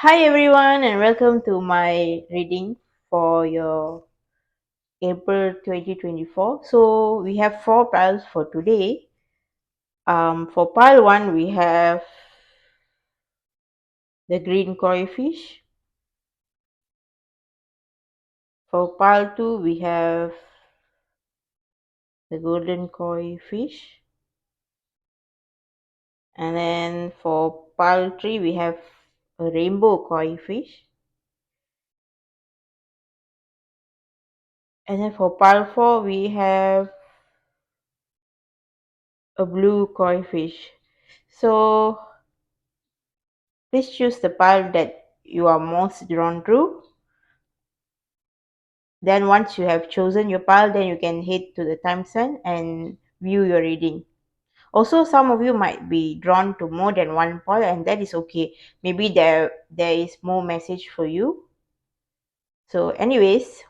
Hi everyone and welcome to my reading for your April 2024. So we have four piles for today. For pile 1 we have the green koi fish. For pile 2 we have the golden koi fish. And then for pile 3 we have a rainbow koi fish. And then for pile 4 we have a blue koi fish. So please choose the pile that you are most drawn to. Then once you have chosen your pile, then you can head to the time sign and view your reading. Also, some of you might be drawn to more than one pile, and that is okay. Maybe there is more message for you. So anyways,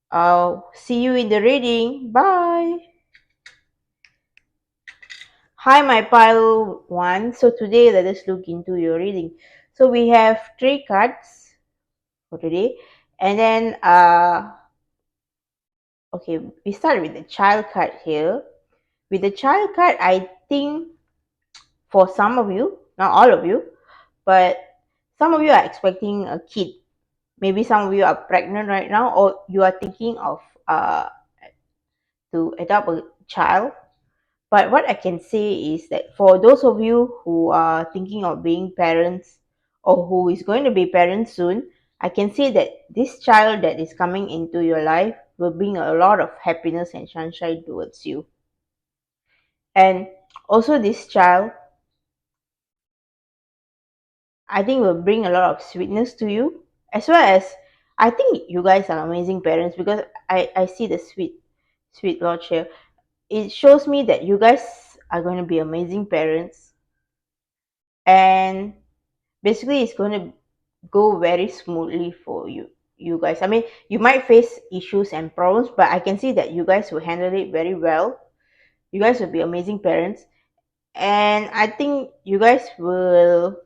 I'll see you in the reading. Bye. Hi, my pile 1. So today let us look into your reading. So we have 3 cards for today, and then okay, we start with the child card here. With the child card, I think for some of you, not all of you, but some of you are expecting a kid. Maybe some of you are pregnant right now, or you are thinking of uh, to adopt a child. But what I can say is that for those of you who are thinking of being parents or who is going to be parents soon, I can say that this child that is coming into your life will bring a lot of happiness and sunshine towards you. And also, this child, I think, will bring a lot of sweetness to you, as well as I think you guys are amazing parents because I see the sweet Lord here. It shows me that you guys are going to be amazing parents, and basically it's going to go very smoothly for you guys. I mean, you might face issues and problems, but I can see that you guys will handle it very well. You guys will be amazing parents, and I think you guys will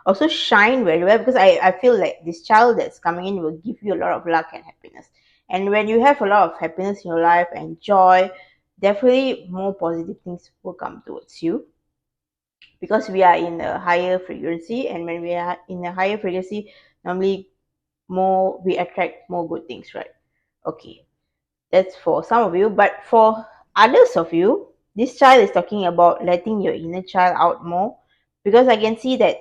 also shine very well because I feel like this child that's coming in will give you a lot of luck and happiness. And when you have a lot of happiness in your life and joy, definitely more positive things will come towards you, because we are in a higher frequency, and when we are in a higher frequency, normally more we attract more good things, right? Okay, that's for some of you, but for others of you, this child is talking about letting your inner child out more, because I can see that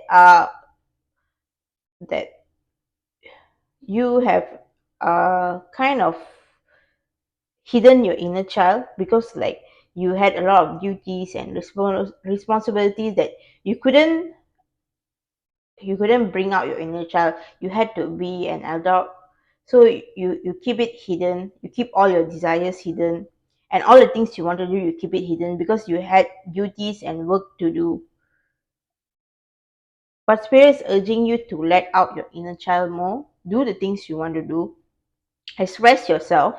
that you have kind of hidden your inner child, because like you had a lot of duties and responsibilities that you couldn't bring out your inner child. You had to be an adult, so you keep it hidden, you keep all your desires hidden, and all the things you want to do, you keep it hidden because you had duties and work to do. But spirit is urging you to let out your inner child more, do the things you want to do, express yourself,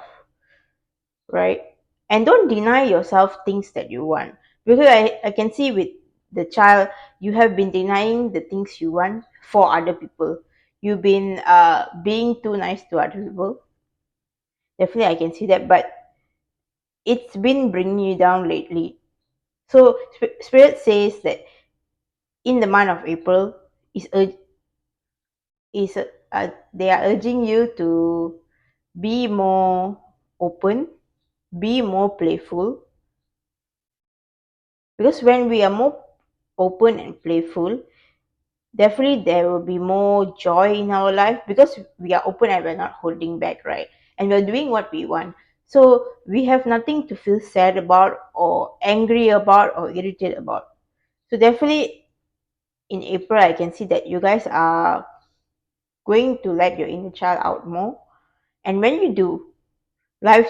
right? And don't deny yourself things that you want. Because I can see with the child, you have been denying the things you want for other people. You've been being too nice to other people. Definitely, I can see that, but it's been bringing you down lately. So, Spirit says that in the month of April, is ur- is they are urging you to be more open, be more playful, because when we are more open and playful, definitely there will be more joy in our life, because we are open and we're not holding back, right? And we're doing what we want, so we have nothing to feel sad about or angry about or irritated about. So definitely in April, I can see that you guys are going to let your inner child out more, and when you do, life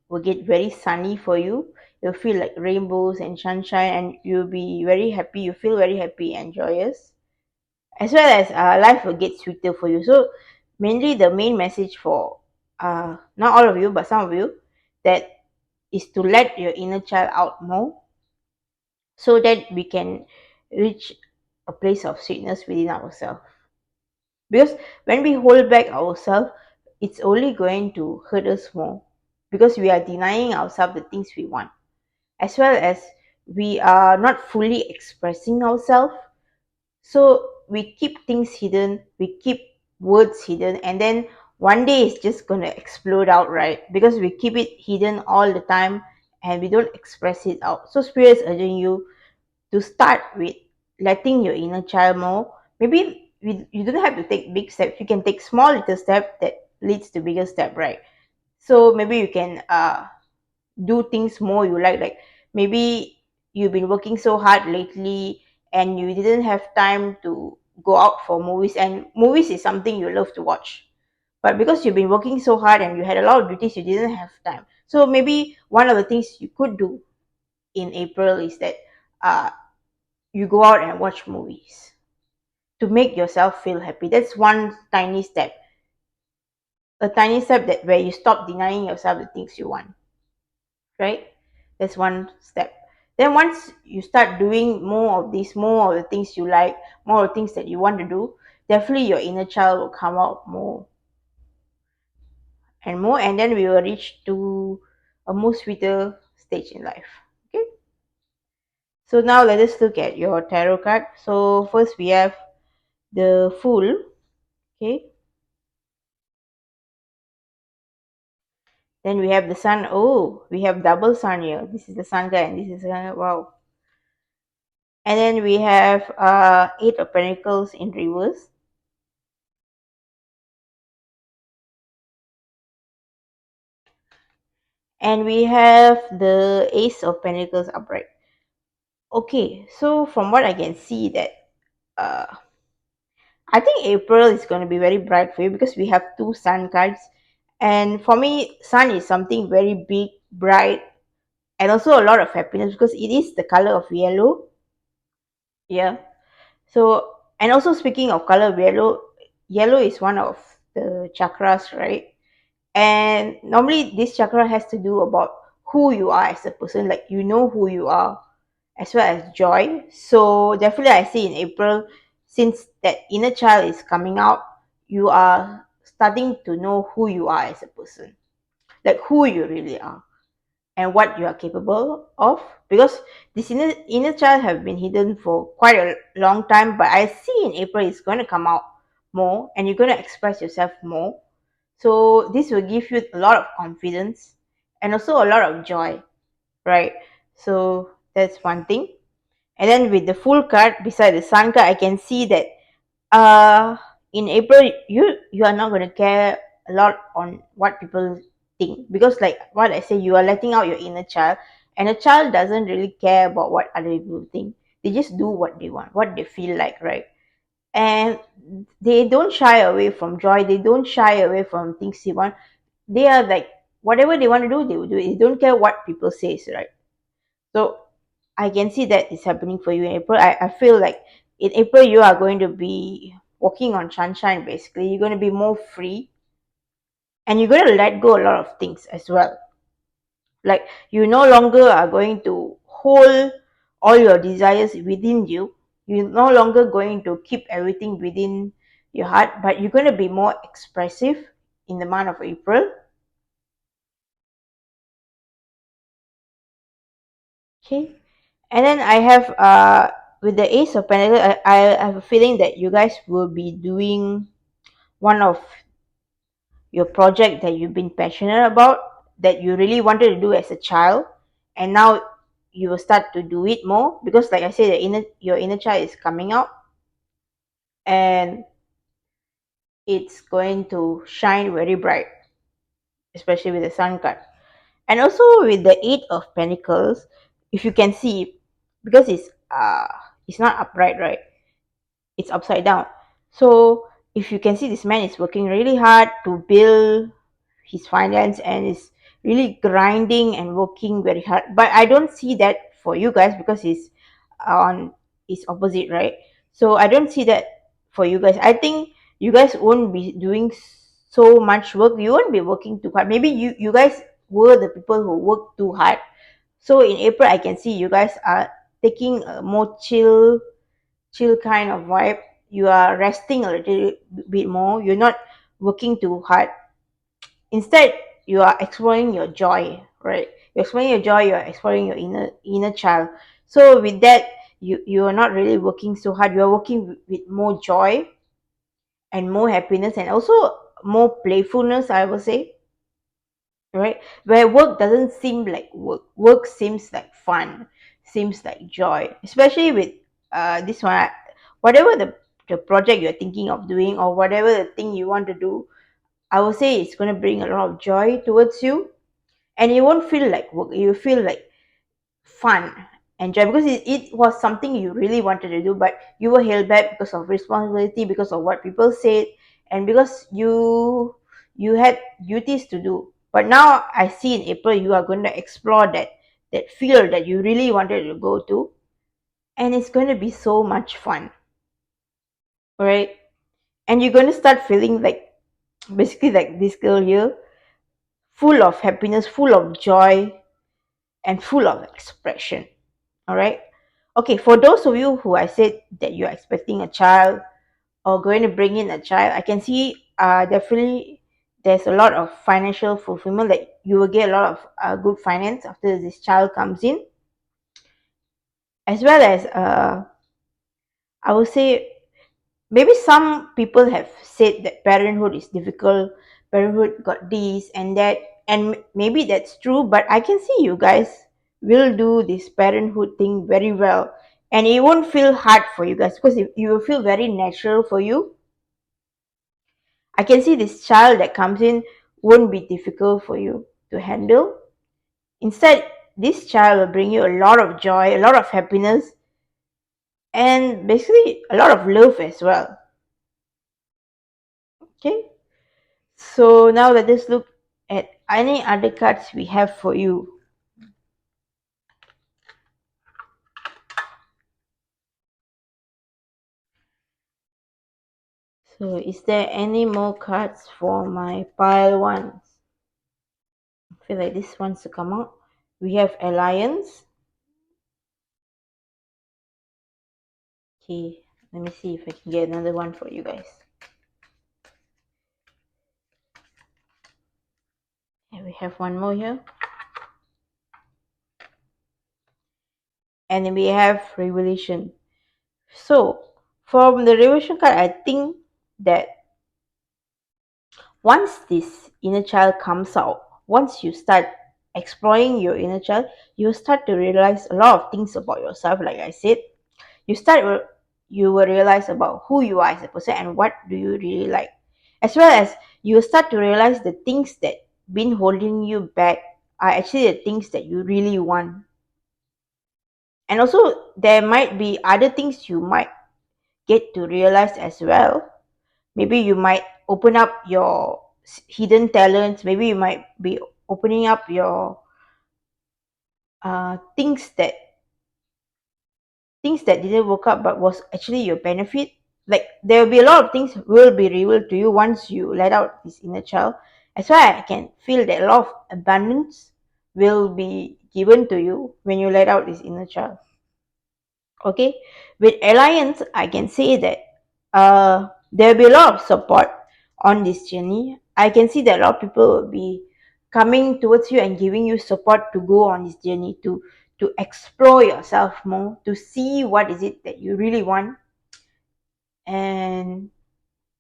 will get very sunny for you. You'll feel like rainbows and sunshine, and you'll be very happy. You feel very happy and joyous, as well as life will get sweeter for you. So mainly the main message for not all of you but some of you, that is to let your inner child out more, so that we can reach a place of sweetness within ourselves. Because when we hold back ourselves, it's only going to hurt us more, because we are denying ourselves the things we want, as well as we are not fully expressing ourselves. So we keep things hidden, we keep words hidden, and then one day it's just going to explode out, right? Because we keep it hidden all the time and we don't express it out. So spirit is urging you to start with letting your inner child more. Maybe you don't have to take big steps, you can take small little step that leads to bigger step, right? So maybe you can do things more you like maybe you've been working so hard lately and you didn't have time to go out for movies, and movies is something you love to watch, but because you've been working so hard and you had a lot of duties, you didn't have time. So maybe one of the things you could do in April is that uh, you go out and watch movies to make yourself feel happy. That's one tiny step, a tiny step that where you stop denying yourself the things you want, right? That's one step. Then once you start doing more of this, more of the things you like, more of the things that you want to do, definitely your inner child will come out more and more, and then we will reach to a more sweeter stage in life. Okay, so now let us look at your tarot card. So first we have the Fool. Okay, then we have the Sun. Oh, we have double Sun here. This is the Sun guy and this is the Sun. Wow. And then we have Eight of Pentacles in reverse. And we have the Ace of Pentacles upright. Okay, so from what I can see that uh, I think April is going to be very bright for you because we have two sun cards. And for me, sun is something very big, bright, and also a lot of happiness because it is the color of yellow. Yeah. So, and also speaking of color of yellow, yellow is one of the chakras, right? And normally this chakra has to do about who you are as a person, like you know who you are, as well as joy. So definitely I see in April, since that inner child is coming out, you are starting to know who you are as a person, like who you really are and what you are capable of, because this inner child have been hidden for quite a long time, but I see in April it's going to come out more and you're going to express yourself more. So this will give you a lot of confidence and also a lot of joy, right? So that's one thing. And then with the Full card beside the Sun card, I can see that uh in April you are not going to care a lot on what people think, because like what I say, you are letting out your inner child, and a child doesn't really care about what other people think. They just do what they want, what they feel like, right? And they don't shy away from joy, they don't shy away from things they want. They are like whatever they want to do, they will do it. They don't care what people say, right? So I can see that is happening for you in April. I feel like in April you are going to be walking on sunshine basically. You're going to be more free and you're going to let go a lot of things as well. Like you no longer are going to hold all your desires within you. You're no longer going to keep everything within your heart, but you're going to be more expressive in the month of April. Okay. And then I have with the Ace of Pentacles, I have a feeling that you guys will be doing one of your project that you've been passionate about, that you really wanted to do as a child, and now you will start to do it more because like I said, your inner child is coming out and it's going to shine very bright, especially with the Sun card. And also with the Eight of Pentacles, if you can see, because it's not upright, right? It's upside down. So if you can see, this man is working really hard to build his finance and is really grinding and working very hard. But I don't see that for you guys because he's on his opposite, right? So I don't see that for you guys. I think you guys won't be doing so much work. You won't be working too hard. Maybe you guys were the people who work too hard. So in April, I can see you guys are taking a more chill kind of vibe. you are resting a little bit more. You're not working too hard. Instead, you are exploring your joy, right? You're exploring your joy. You're exploring your inner child. So with that, you are not really working so hard. You are working with more joy and more happiness, and also more playfulness, I would say, right? Where work doesn't seem like work seems like fun, seems like joy, especially with this one. Whatever the project you're thinking of doing, or whatever the thing you want to do, I would say it's going to bring a lot of joy towards you, and you won't feel like work. You feel like fun and joy, because it was something you really wanted to do, but you were held back because of responsibility, because of what people said, and because you had duties to do. But now I see in April you are going to explore that field that you really wanted to go to, and it's going to be so much fun, right? And you're going to start feeling like, basically, like this girl here, full of happiness, full of joy, and full of expression. All right. Okay, for those of you who I said that you're expecting a child or going to bring in a child, I can see definitely there's a lot of financial fulfillment, that you will get a lot of good finance after this child comes in, as well as I would say, maybe some people have said that parenthood is difficult, parenthood got this and that, and maybe that's true, but I can see you guys will do this parenthood thing very well, and it won't feel hard for you guys, because you will feel very natural for you. I can see this child that comes in won't be difficult for you to handle. Instead, this child will bring you a lot of joy, a lot of happiness, and basically a lot of love as well. Okay. So now let us look at any other cards we have for you. So is there any more cards for my pile ones? I feel like this wants to come out. We have Alliance. Okay, let me see if I can get another one for you guys. And we have one more here. And then we have Revelation. So from the Revelation card, I think that once this inner child comes out, once you start exploring your inner child, you start to realize a lot of things about yourself. Like I said, you start you will realize about who you are as a person and what do you really like, as well as you will start to realize the things that been holding you back are actually the things that you really want. And also there might be other things you might get to realize as well. Maybe you might open up your hidden talents. Maybe you might be opening up your things that didn't work out but was actually your benefit. Like there will be a lot of things will be revealed to you once you let out this inner child. That's why I can feel that a lot of abundance will be given to you when you let out this inner child. Okay, with Alliance, I can say that there will be a lot of support on this journey. I can see that a lot of people will be coming towards you and giving you support to go on this journey, to explore yourself more, to see what is it that you really want. And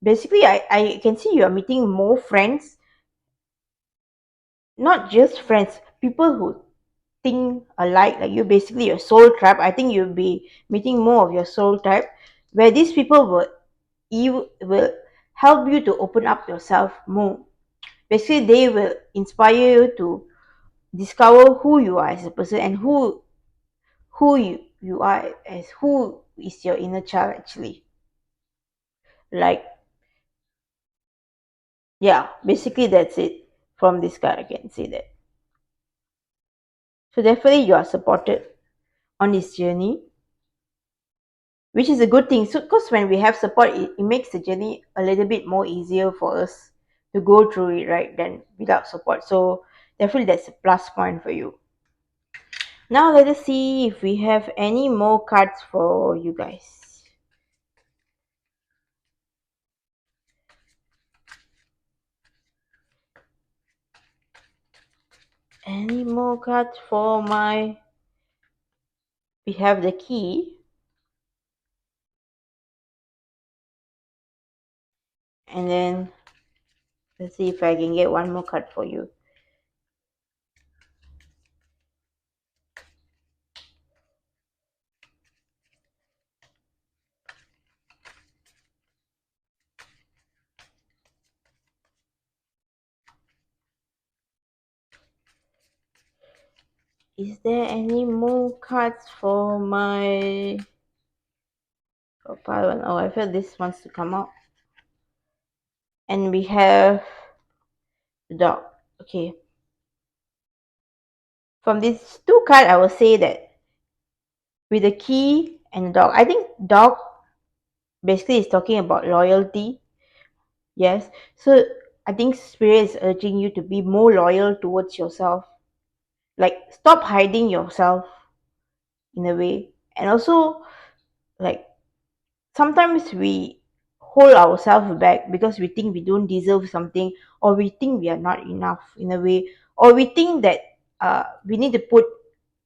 basically, I can see you are meeting more friends, not just friends, people who think alike like you, basically your soul tribe. I think you'll be meeting more of your soul tribe, where these people will help you to open up yourself more. Basically, they will inspire you to discover who you are as a person, and who you are as who is your inner child actually. Like, yeah, basically that's it. From this card, I can say that. So definitely you are supported on this journey, which is a good thing. So because when we have support, it makes the journey a little bit more easier for us to go through it, right, than without support. So definitely that's a plus point for you. Now let us see if we have any more cards for you guys. any more cards for my... We have the key, and then let's see if I can get one more card for you. Is there any more cards for my profile? Oh, I feel this wants to come out. And we have the dog. Okay. From these two cards, I will say that with the key and the dog, I think dog basically is talking about loyalty. Yes. So I think spirit is urging you to be more loyal towards yourself. Like stop hiding yourself in a way. And also like sometimes we hold ourselves back because we think we don't deserve something, or we think we are not enough in a way, or we think that we need to put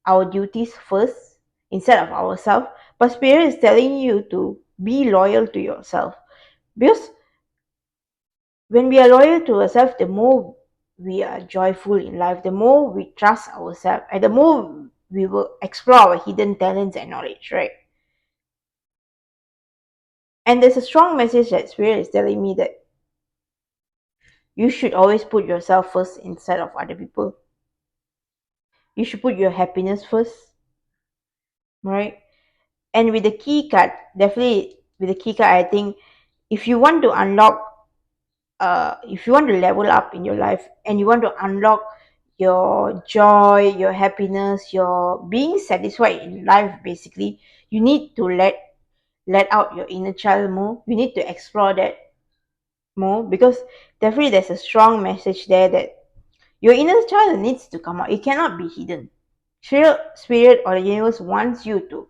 our duties first instead of ourselves. But spirit is telling you to be loyal to yourself, because when we are loyal to ourselves, the more we are joyful in life, the more we trust ourselves, and the more we will explore our hidden talents and knowledge, right? And there's a strong message that spirit is telling me that you should always put yourself first instead of other people. You should put your happiness first, right? And with the key card, definitely with the key card, I think if you want to unlock, if you want to level up in your life and you want to unlock your joy, your happiness, your being satisfied in life, basically, you need to let out your inner child more. You need to explore that more, because definitely there's a strong message there that your inner child needs to come out. It cannot be hidden. Spirit or the universe wants you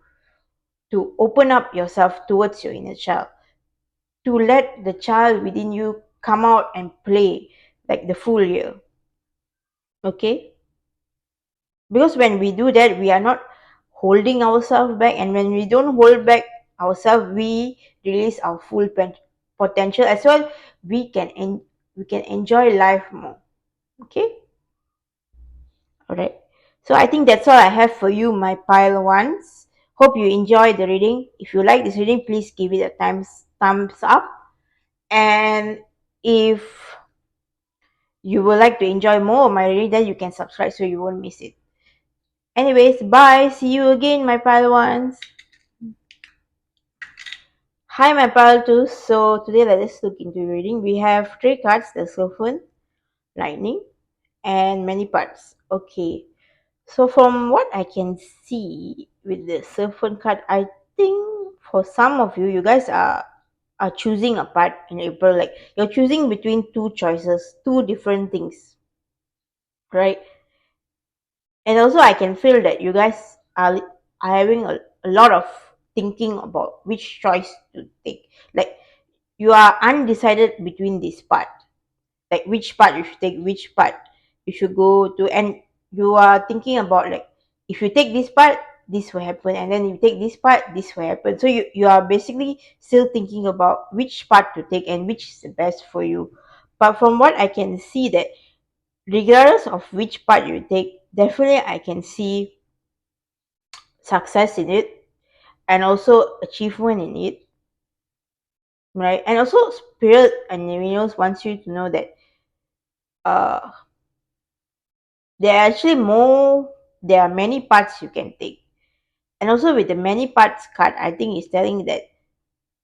to open up yourself towards your inner child, to let the child within you come out and play like the full year. Okay? Because when we do that, we are not holding ourselves back, and when we don't hold back ourselves, we release our full potential as well. We can enjoy life more. Okay? Alright. So I think that's all I have for you, my pile ones. Hope you enjoyed the reading. If you like this reading, please give it a thumbs up. And if you would like to enjoy more of my reading, then you can subscribe so you won't miss it. Anyways, bye. See you again, my pile ones. Hi, my pile twos. So today let us look into reading. We have three cards: the Serpent, Lightning, and many parts. Okay. So from what I can see with the Serpent card, I think for some of you, you guys are choosing a part in April. Like you're choosing between two choices, two different things, right? And also I can feel that you guys are having a lot of thinking about which choice to take. Like you are undecided between this part, like which part you should take, which part you should go to, and you are thinking about like if you take this part, this will happen, and then you take this part, this will happen. So you are basically still thinking about which part to take and which is the best for you. But from what I can see, that regardless of which part you take, definitely I can see success in it, and also achievement in it, right? And also spirit and universe wants you to know that uh there are many parts you can take. And also with the many parts card, I think it's telling that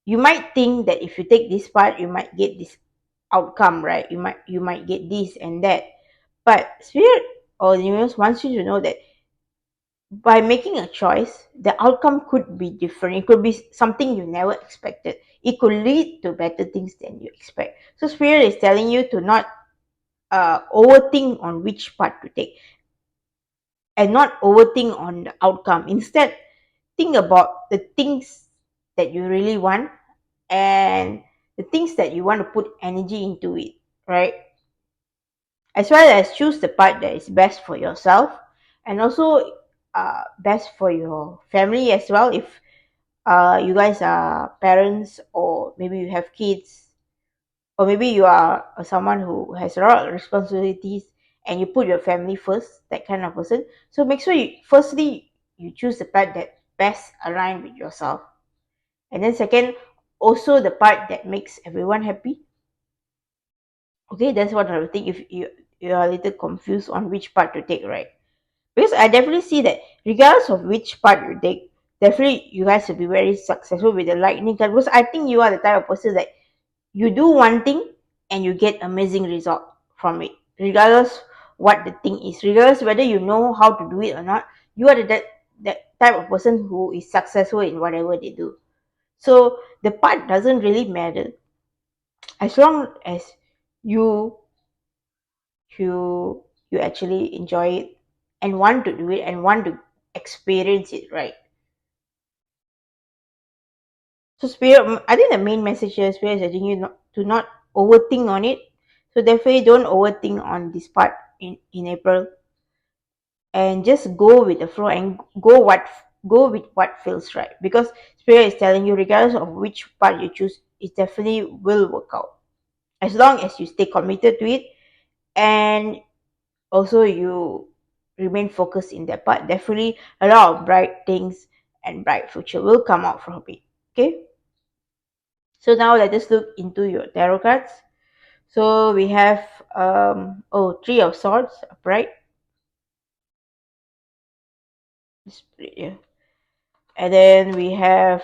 you might think that if you take this part, you might get this outcome, right? You might get this and that. But spirit or the universe wants you to know that by making a choice, the outcome could be different. It could be something you never expected. It could lead to better things than you expect. So spirit is telling you to not overthink on which part to take, and not overthink on the outcome. Instead, think about the things that you really want, and the things that you want to put energy into it, right? as well as choose the part that is best for yourself, and also best for your family as well. If you guys are parents, or maybe you have kids, or maybe you are someone who has a lot of responsibilities and you put your family first, that kind of person. So make sure you firstly you choose the part that best align with yourself, and then second, also the part that makes everyone happy. Okay, that's what I would think if you are a little confused on which part to take, right? Because I definitely see that regardless of which part you take, definitely you guys will be very successful with the lightning card, because I think you are the type of person that you do one thing and you get amazing result from it, regardless what the thing is, regardless whether you know how to do it or not. You are that type of person who is successful in whatever they do. So the part doesn't really matter, as long as you you actually enjoy it and want to do it and want to experience it, right? So spirit, I think the main message here, spirit is urging you not to not overthink on it. So definitely don't overthink on this part in April, and just go with the flow and go with what feels right, because spirit is telling you regardless of which part you choose, it definitely will work out as long as you stay committed to it, and also you remain focused in that part. Definitely a lot of bright things and bright future will come out from it. Okay, so now let us look into your tarot cards. So we have three of swords upright, yeah. And then we have,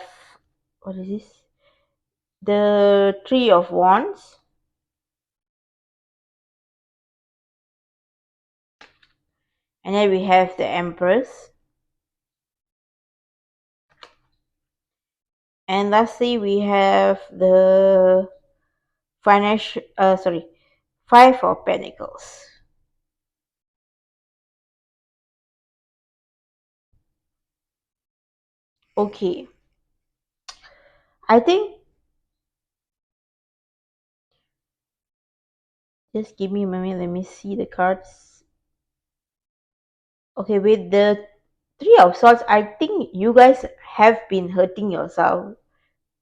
what is this, the three of wands, and then we have the empress, and lastly we have the financial sorry, five of pentacles. Okay, I think, just give me a moment, let me see the cards. Okay, with the three of swords, I think you guys have been hurting yourself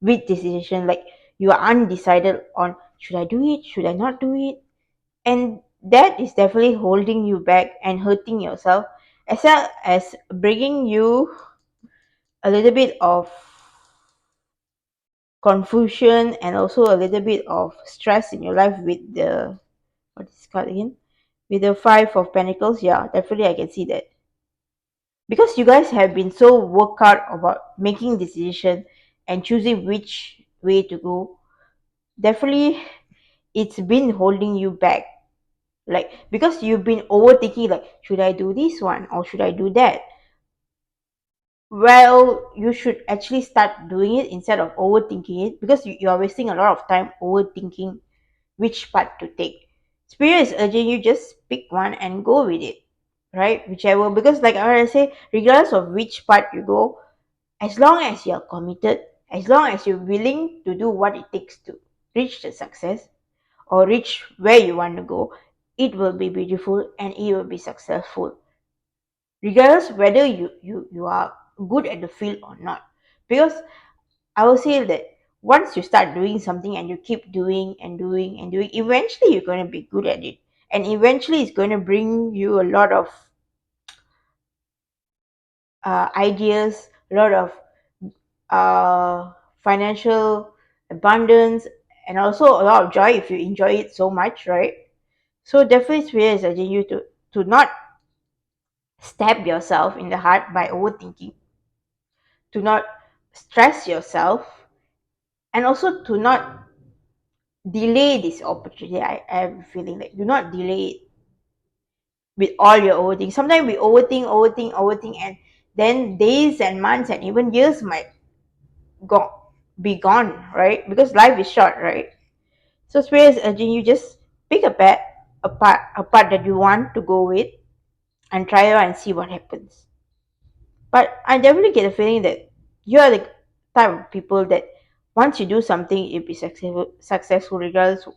with this decision. Like, you are undecided on, should I do it, should I not do it, and that is definitely holding you back and hurting yourself, as well as bringing you a little bit of confusion and also a little bit of stress in your life with the, what is it called again, with the five of pentacles. Yeah, definitely I can see that, because you guys have been so worked out about making decision and choosing which way to go. Definitely it's been holding you back, like, because you've been overthinking, like, should I do this one or should I do that? Well, you should actually start doing it instead of overthinking it, because you are wasting a lot of time overthinking which part to take. Spirit is urging you, just pick one and go with it, right? Whichever, because like I say, regardless of which part you go, as long as you're committed, as long as you're willing to do what it takes to reach the success or reach where you want to go, it will be beautiful and it will be successful, regardless whether you are good at the field or not. Because I will say that once you start doing something and you keep doing and doing and doing, eventually you're going to be good at it, and eventually it's going to bring you a lot of ideas, a lot of financial abundance, and also a lot of joy if you enjoy it so much, right? So definitely Spirit is urging you to not stab yourself in the heart by overthinking, to not stress yourself, and also to not delay this opportunity. I have a feeling like, do not delay it with all your overthinking. Sometimes we overthink, and then days and months and even years might be gone, right? Because life is short, right? So Spirit is urging you, just pick a part that you want to go with, and try it out and see what happens. But I definitely get a feeling that you are the type of people that once you do something, you'll be successful regardless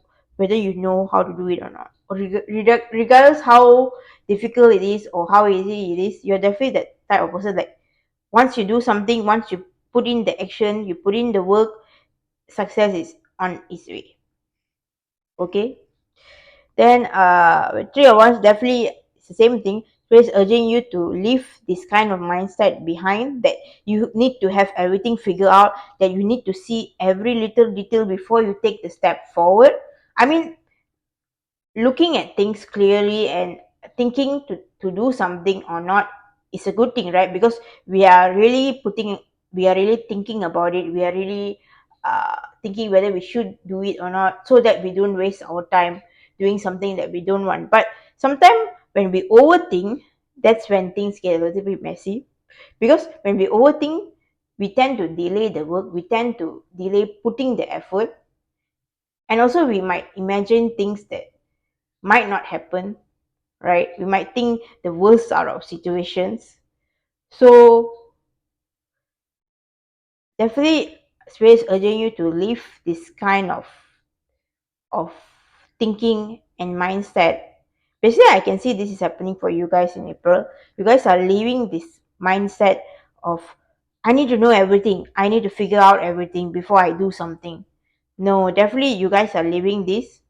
whether you know how to do it or not. Or regardless how difficult it is or how easy it is, you're definitely that type of person. Like once you do something, once you put in the action, you put in the work, success is on its way. Okay. Then three of us definitely it's the same thing. So it's urging you to leave this kind of mindset behind, that you need to have everything figured out, that you need to see every little detail before you take the step forward. I mean, looking at things clearly and thinking to do something or not is a good thing, right? Because we are really thinking about it, we are really thinking whether we should do it or not, so that we don't waste our time doing something that we don't want. But sometimes when we overthink, that's when things get a little bit messy. Because when we overthink, we tend to delay the work, we tend to delay putting the effort, and also we might imagine things that might not happen, right? We might think the worst out of situations. So definitely space urging you to leave this kind of thinking and mindset. Basically, I can see this is happening for you guys in April. You guys are leaving this mindset of I need to know everything, I need to figure out everything before I do something. No, definitely you guys are leaving this,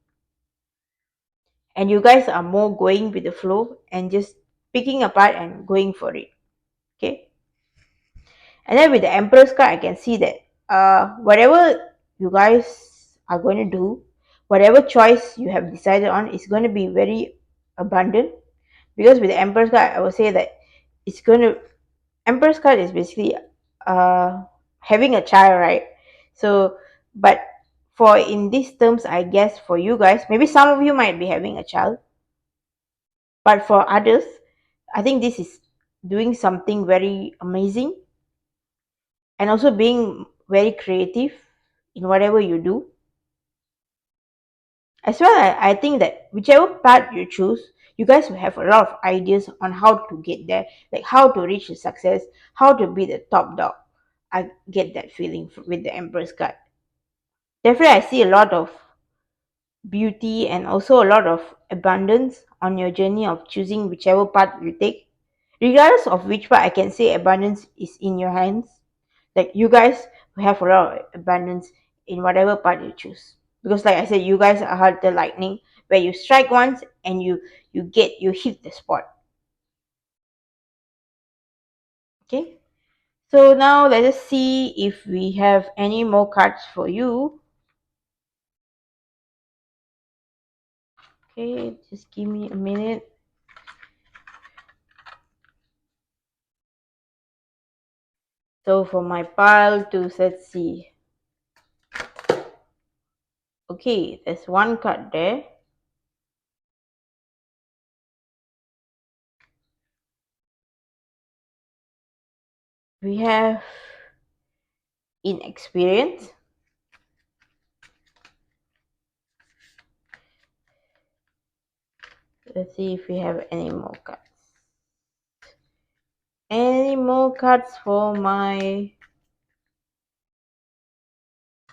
and you guys are more going with the flow and just picking apart and going for it. Okay. And then with the Emperor's card, I can see that whatever you guys are going to do, whatever choice you have decided on is going to be very abundant. Because with the Emperor's card, I would say that it's going to, Emperor's card is basically having a child, right? So, but for in these terms, I guess for you guys, maybe some of you might be having a child, but for others, I think this is doing something very amazing, and also being very creative in whatever you do. As well, I think that whichever path you choose, you guys will have a lot of ideas on how to get there, like how to reach the success, how to be the top dog. I get that feeling with the Empress card. Definitely, I see a lot of beauty and also a lot of abundance on your journey of choosing whichever path you take. Regardless of which part, I can say abundance is in your hands. Like you guys have a lot of abundance in whatever part you choose. Because like I said, you guys are the lightning, where you strike once and you hit the spot. Okay. So now let us see if we have any more cards for you. Okay, just give me a minute. So for my pile to let's see. Okay, there's one card there. We have inexperience. Let's see if we have any more cards. Any more cards for my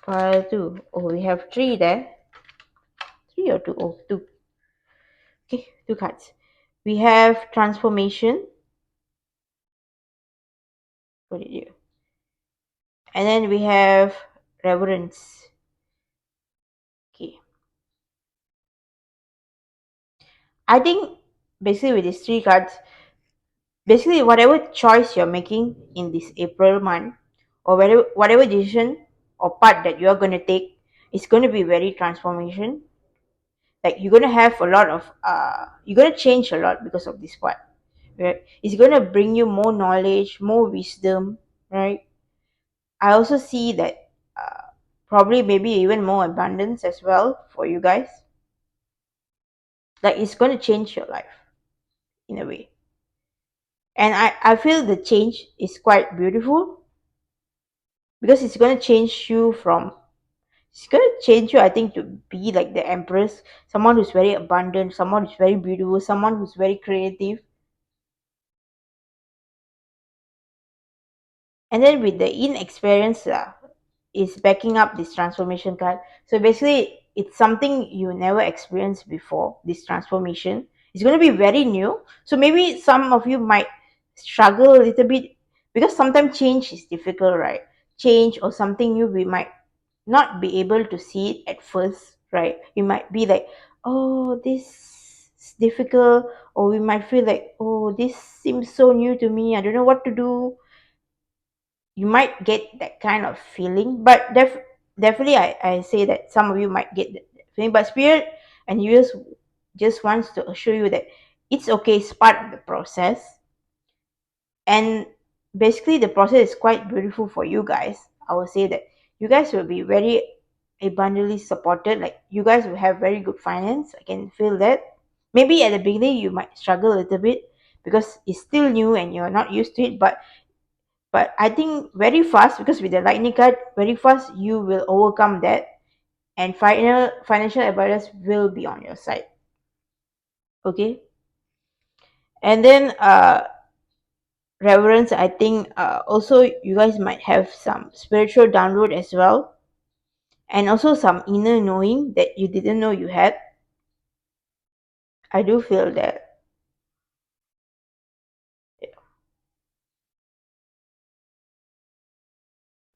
pile two? Oh, we have three there. Three or two? Oh, two. Okay, two cards. We have transformation. Put it here. And then we have reverence. Okay. I think basically with these three cards, basically whatever choice you're making in this April month, or whatever decision or part that you're gonna take, is gonna be very transformation. Like you're gonna have a lot of you're gonna change a lot because of this part. Right? It's gonna bring you more knowledge, more wisdom, right? I also see that probably maybe even more abundance as well for you guys. Like it's going to change your life in a way. And I feel the change is quite beautiful, because it's going to change you, I think, to be like the Empress, someone who's very abundant, someone who's very beautiful, someone who's very creative. And then with the inexperience is backing up this transformation card. So basically, it's something you never experienced before. This transformation, it's going to be very new, so maybe some of you might struggle a little bit, because sometimes change is difficult, right? Change or something new, we might not be able to see it at first, right? You might be like, oh, this is difficult, or we might feel like, oh, this seems so new to me, I don't know what to do. You might get that kind of feeling, but definitely I say that some of you might get that feeling, but spirit and universe just wants to assure you that it's okay, it's part of the process. And basically the process is quite beautiful for you guys. I would say that you guys will be very abundantly supported, like you guys will have very good finance. I can feel that. Maybe at the beginning you might struggle a little bit because it's still new and you're not used to it, but I think very fast, because with the lightning card, very fast you will overcome that, and financial abundance will be on your side. Okay. And then reverence, I think also you guys might have some spiritual download as well, and also some inner knowing that you didn't know you had. I do feel that.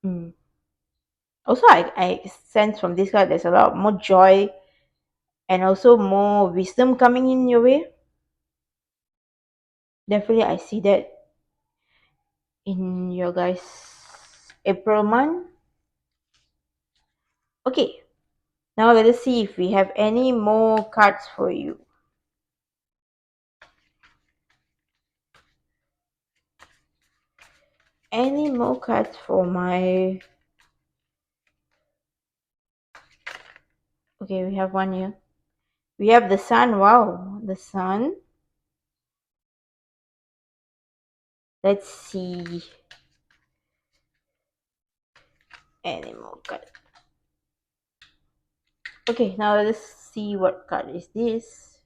Mm. Also, I sense from this card there's a lot more joy and also more wisdom coming in your way. Definitely I see that in your guys April month. Okay, now let us see if we have any more cards for you. Any more cards for my... Okay, we have one here. We have the sun. Wow, the sun. Let's see. Any more card. Okay, now let's see what card is this.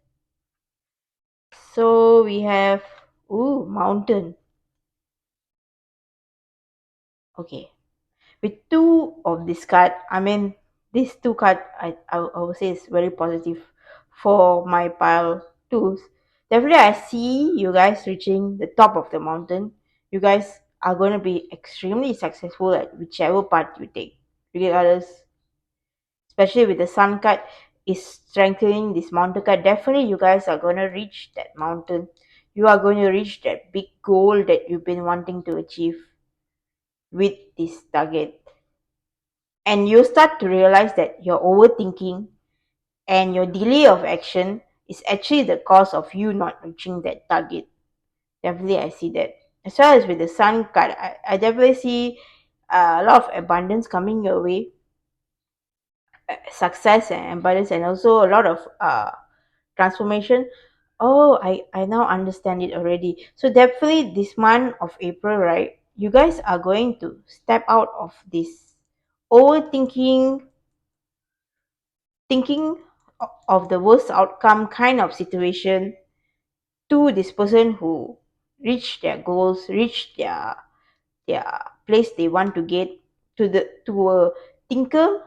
So we have, ooh, mountain. Okay, with two of this card, I mean, these two card, I would say is very positive for my pile twos. Definitely I see you guys reaching the top of the mountain. You guys are going to be extremely successful at whichever part you take, regardless, especially with the sun card is strengthening this mountain card. Definitely you guys are going to reach that mountain. You are going to reach that big goal that you've been wanting to achieve with this target. And you start to realize that your overthinking and your delay of action is actually the cause of you not reaching that target. Definitely I see that. As well as with the sun card, I definitely see a lot of abundance coming your way, success and abundance, and also a lot of transformation. Oh, I now understand it already. So definitely this month of April, right? You guys are going to step out of this overthinking, thinking of the worst outcome kind of situation, to this person who reach their goals, reach their place they want to get, to a thinker.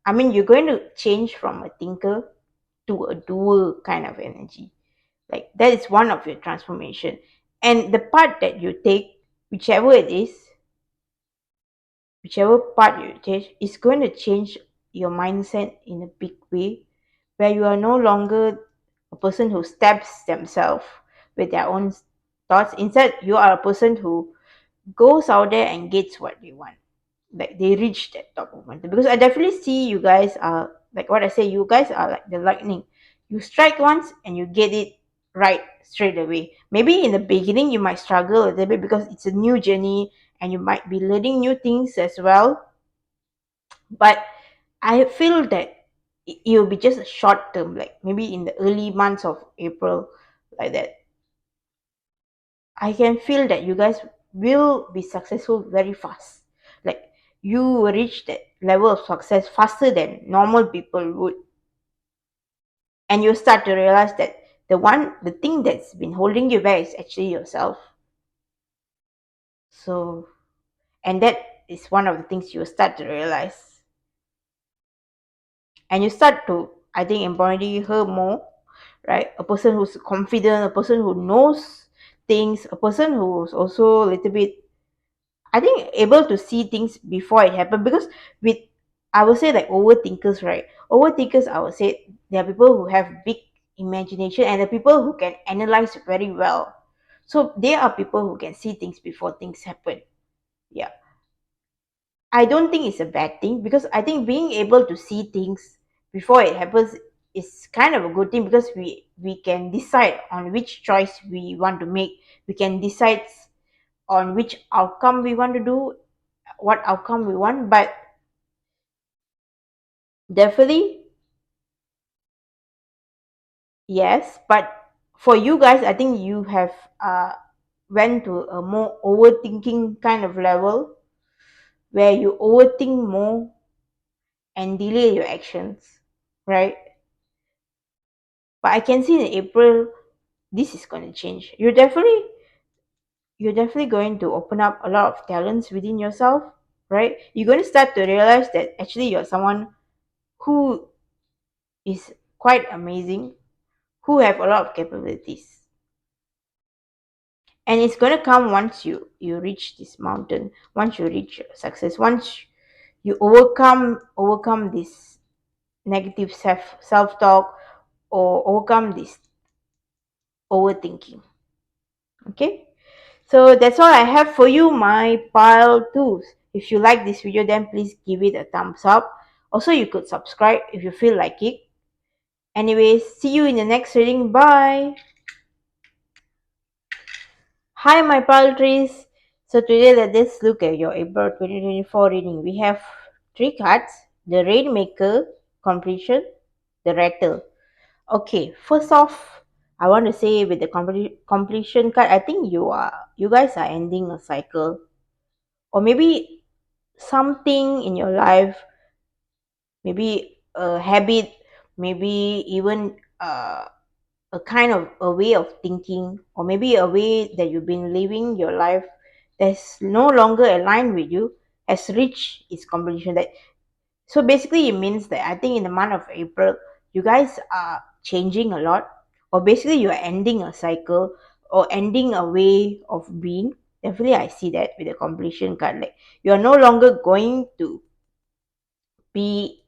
I mean, you're going to change from a thinker to a doer kind of energy. Like that is one of your transformation. And the part that you take, whichever it is, whichever part you take, is going to change your mindset in a big way, where you are no longer a person who stabs themselves with their own thoughts. Instead, you are a person who goes out there and gets what they want. Like they reach that top moment. Because I definitely see you guys are like what I say, you guys are like the lightning. You strike once and you get it right straight away. Maybe in the beginning you might struggle a little bit because it's a new journey and you might be learning new things as well. But I feel that it will be just a short term, like maybe in the early months of April, like that. I can feel that you guys will be successful very fast. Like you will reach that level of success faster than normal people would. And you start to realize that the thing that's been holding you back is actually yourself. So, and that is one of the things you start to realize. and you start to, I think, embody her more, right? A person who's confident, a person who knows things, a person who's also a little bit, I think, able to see things before it happens. Because with, I would say, like overthinkers, right? Overthinkers, I would say, there are people who have big imagination and the people who can analyze very well. So there are people who can see things before things happen. Yeah. I don't think it's a bad thing, because I think being able to see things before it happens is kind of a good thing, because we can decide on which choice we want to make. We can decide on which outcome we want to do, what outcome we want. But definitely, yes. But for you guys, I think you have went to a more overthinking kind of level, where you overthink more and delay your actions, right? But I can see in April this is going to change. You're definitely going to open up a lot of talents within yourself, right? You're going to start to realize that actually you're someone who is quite amazing, who have a lot of capabilities. And it's going to come once you reach this mountain, once you reach your success, once you overcome this negative self talk, or overcome this overthinking. Okay. So that's all I have for you, my pile tools. If you like this video, then please give it a thumbs up. Also, you could subscribe if you feel like it. Anyways, see you in the next reading. Bye. Hi, my pile trees. So today, let's look at your April 2024 reading. We have three cards: the Rainmaker, Completion, the Rattle. Okay, first off, I want to say, with the completion card, I think you guys are ending a cycle, or maybe something in your life, maybe a habit, maybe even a kind of a way of thinking, or maybe a way that you've been living your life that's no longer aligned with you, has reached its completion. That, so basically, it means that I think in the month of April, you guys are changing a lot, or basically you are ending a cycle, or ending a way of being. Definitely, I see that with the completion card. Like, you are no longer going to be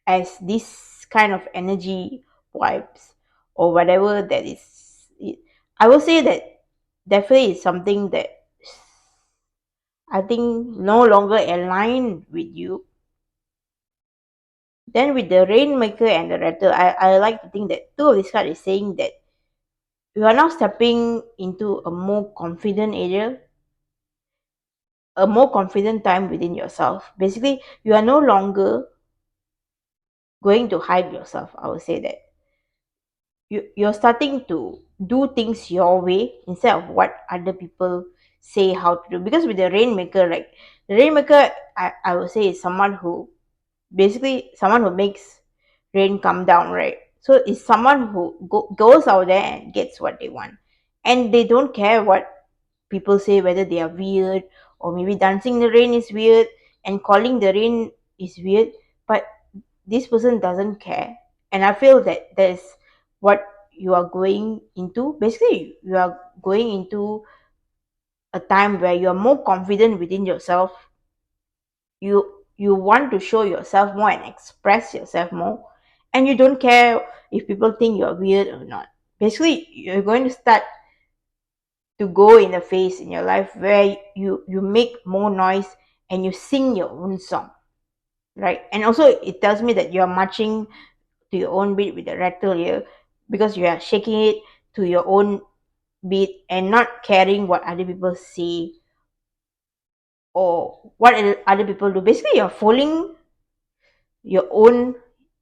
as this kind of energy vibes, or whatever that is. I will say that definitely is something that I think no longer aligned with you. Then with the Rainmaker and the Rattle, I like to think that two of these cards is saying that you are now stepping into a more confident area, a more confident time within yourself. Basically, you are no longer going to hide yourself. I would say that you're starting to do things your way instead of what other people say how to do. Because with the Rainmaker, like, the Rainmaker, I would say, is someone who, basically, someone who makes rain come down, right? So it's someone who goes out there and gets what they want, and they don't care what people say, whether they are weird, or maybe dancing in the rain is weird, and calling the rain is weird. But this person doesn't care, and I feel that there's what you are going into. Basically, you are going into a time where you are more confident within yourself. You want to show yourself more and express yourself more, and you don't care if people think you're weird or not. Basically, you're going to start to go in a phase in your life where you make more noise, and you sing your own song, right? And also, it tells me that you're marching to your own beat with the Rattle here, because you are shaking it to your own beat and not caring what other people say, or what other people do. Basically, you're following your own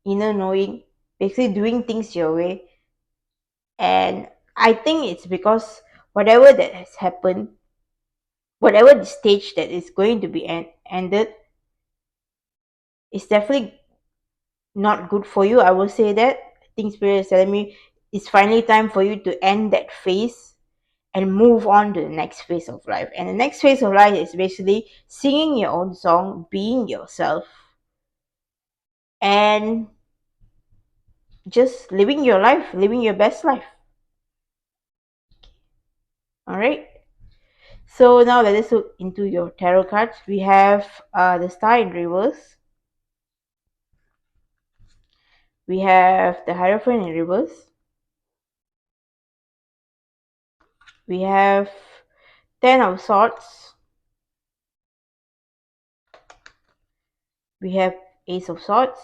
inner knowing, basically doing things your way. And I think it's because whatever that has happened, whatever the stage that is going to be ended, is definitely not good for you. I will say that. I think Spirit is telling me it's finally time for you to end that phase and move on to the next phase of life. And the next phase of life is basically singing your own song, being yourself, and just living your life, living your best life. All right. So now let us look into your tarot cards. We have the Star in reverse. We have the Hierophant in reverse. We have Ten of Swords. We have Ace of Swords.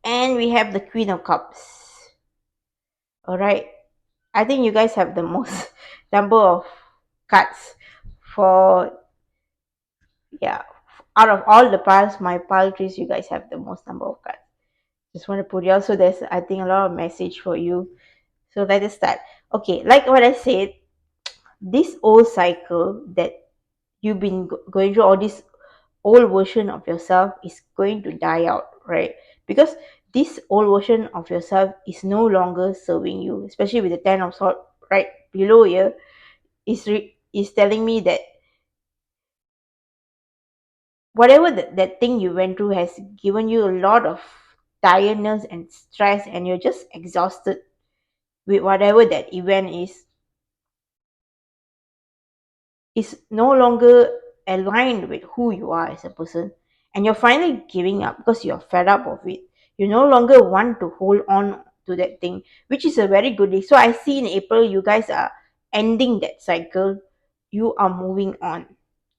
And we have the Queen of Cups. All right. I think you guys have the most number of cards for, yeah, out of all the piles, my pile trees, you guys have the most number of cards. Just want to put it out. So there's, I think, a lot of message for you. So let us start. Okay, like what I said, this old cycle that you've been going through, all this old version of yourself is going to die out, right? Because this old version of yourself is no longer serving you, especially with the Ten of Swords right below here. Is telling me that whatever that thing you went through has given you a lot of tiredness and stress, and you're just exhausted with whatever that event is no longer aligned with who you are as a person, and you're finally giving up because you're fed up of it. You no longer want to hold on to that thing, which is a very good thing. So I see in April you guys are ending that cycle. You are moving on.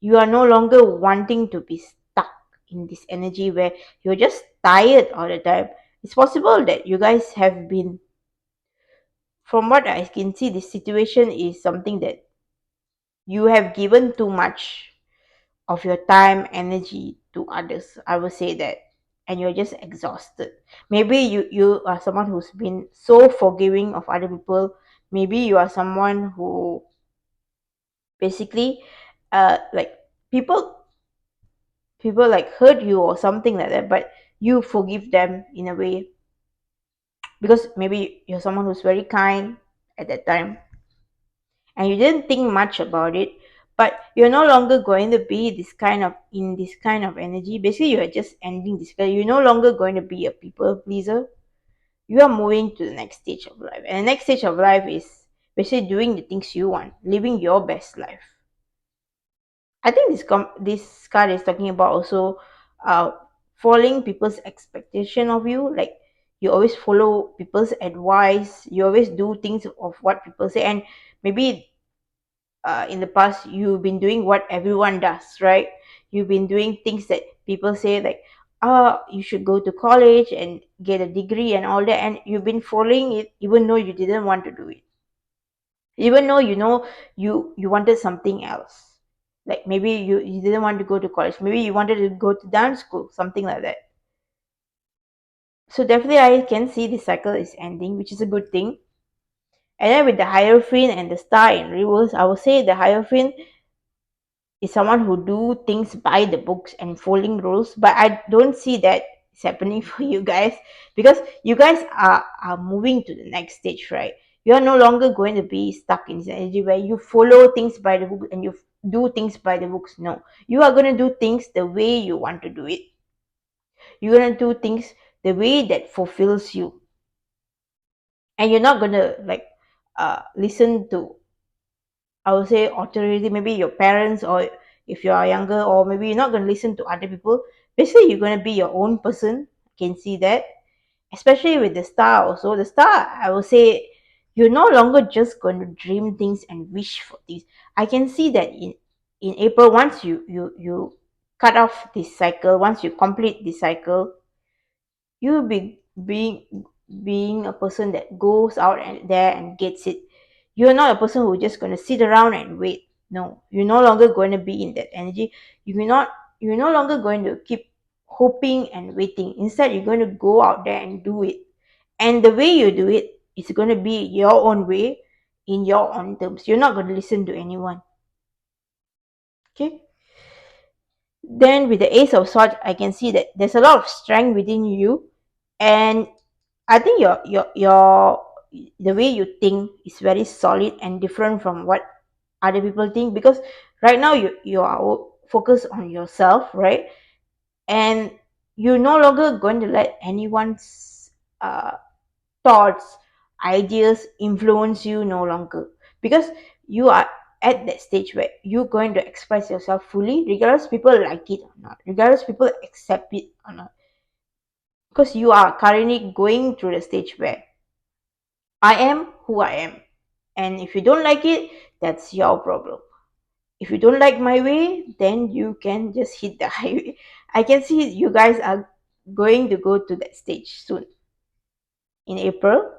You are no longer wanting to be stuck in this energy where you're just tired all the time. It's possible that you guys have been, from what I can see, this situation is something that you have given too much of your time, energy to others. I would say that. And you're just exhausted. Maybe you are someone who's been so forgiving of other people. Maybe you are someone who basically like people people like hurt you or something like that, but you forgive them in a way because maybe you're someone who's very kind at that time, and you didn't think much about it, but you're no longer going to be this kind of in this kind of energy. Basically you're just ending this. You're no longer going to be a people pleaser. You are moving to the next stage of life, and the next stage of life is basically doing the things you want, living your best life. I think this card is talking about also uh following people's expectation of you. Like you always follow people's advice, you always do things of what people say, and maybe in the past you've been doing what everyone does, right? You've been doing things that people say, like, you should go to college and get a degree and all that, and you've been following it even though you didn't want to do it, even though you wanted something else. Like maybe you didn't want to go to college, maybe you wanted to go to dance school, something like that. So definitely I can see the cycle is ending, which is a good thing. And then with the Hierophant and the Star in reverse, I would say the Hierophant is someone who do things by the books and following rules, but I don't see that is happening for you guys, because you guys are moving to the next stage, right? You are no longer going to be stuck in this energy where you follow things by the book and you do things by the books. No, you are going to do things the way you want to do it. You're going to do things the way that fulfills you, and you're not going to like listen to, I would say, authority, maybe your parents, or if you are younger, or maybe you're not going to listen to other people. Basically, you're going to be your own person. I can see that, especially with the Star. Also, the Star, I would say, you're no longer just going to dream things and wish for things. I can see that in April, once you cut off this cycle, once you complete this cycle, you be being a person that goes out and there and gets it. You're not a person who's just going to sit around and wait. No, you're no longer going to be in that energy. You're no longer going to keep hoping and waiting. Instead, you're going to go out there and do it, and the way you do it is going to be your own way, in your own terms. You're not going to listen to anyone. Okay. Then with the Ace of Swords, I can see that there's a lot of strength within you, and I think your the way you think is very solid and different from what other people think, because right now you are focus on yourself, right? And you're no longer going to let anyone's thoughts, ideas influence you no longer, because you are at that stage where you're going to express yourself fully, regardless people like it or not, regardless people accept it or not, because you are currently going through the stage where I am who I am, and if you don't like it, that's your problem. If you don't like my way, then you can just hit the highway. I can see you guys are going to go to that stage soon in April.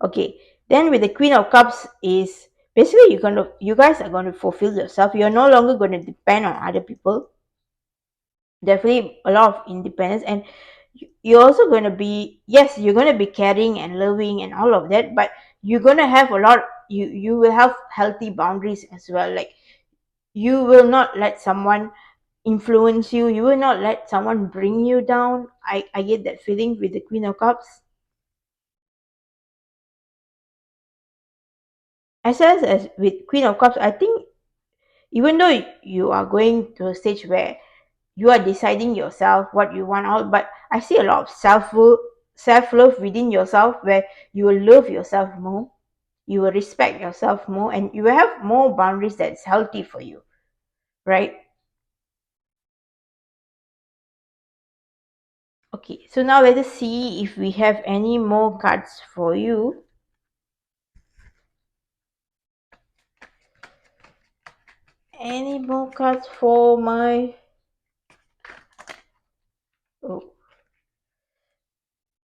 Okay, then with the Queen of Cups is basically you guys are going to fulfill yourself. You're no longer going to depend on other people. Definitely a lot of independence, and you're also going to be, yes, you're going to be caring and loving and all of that, but you're going to have a lot. You will have healthy boundaries as well. Like, you will not let someone influence you. You will not let someone bring you down. I get that feeling with the Queen of Cups. As well as with Queen of Cups, I think even though you are going to a stage where you are deciding yourself what you want all, but I see a lot of self-love within yourself, where you will love yourself more, you will respect yourself more, and you will have more boundaries that's healthy for you, right? Okay, so now let us see if we have any more cards for you. Any more cards for my, oh,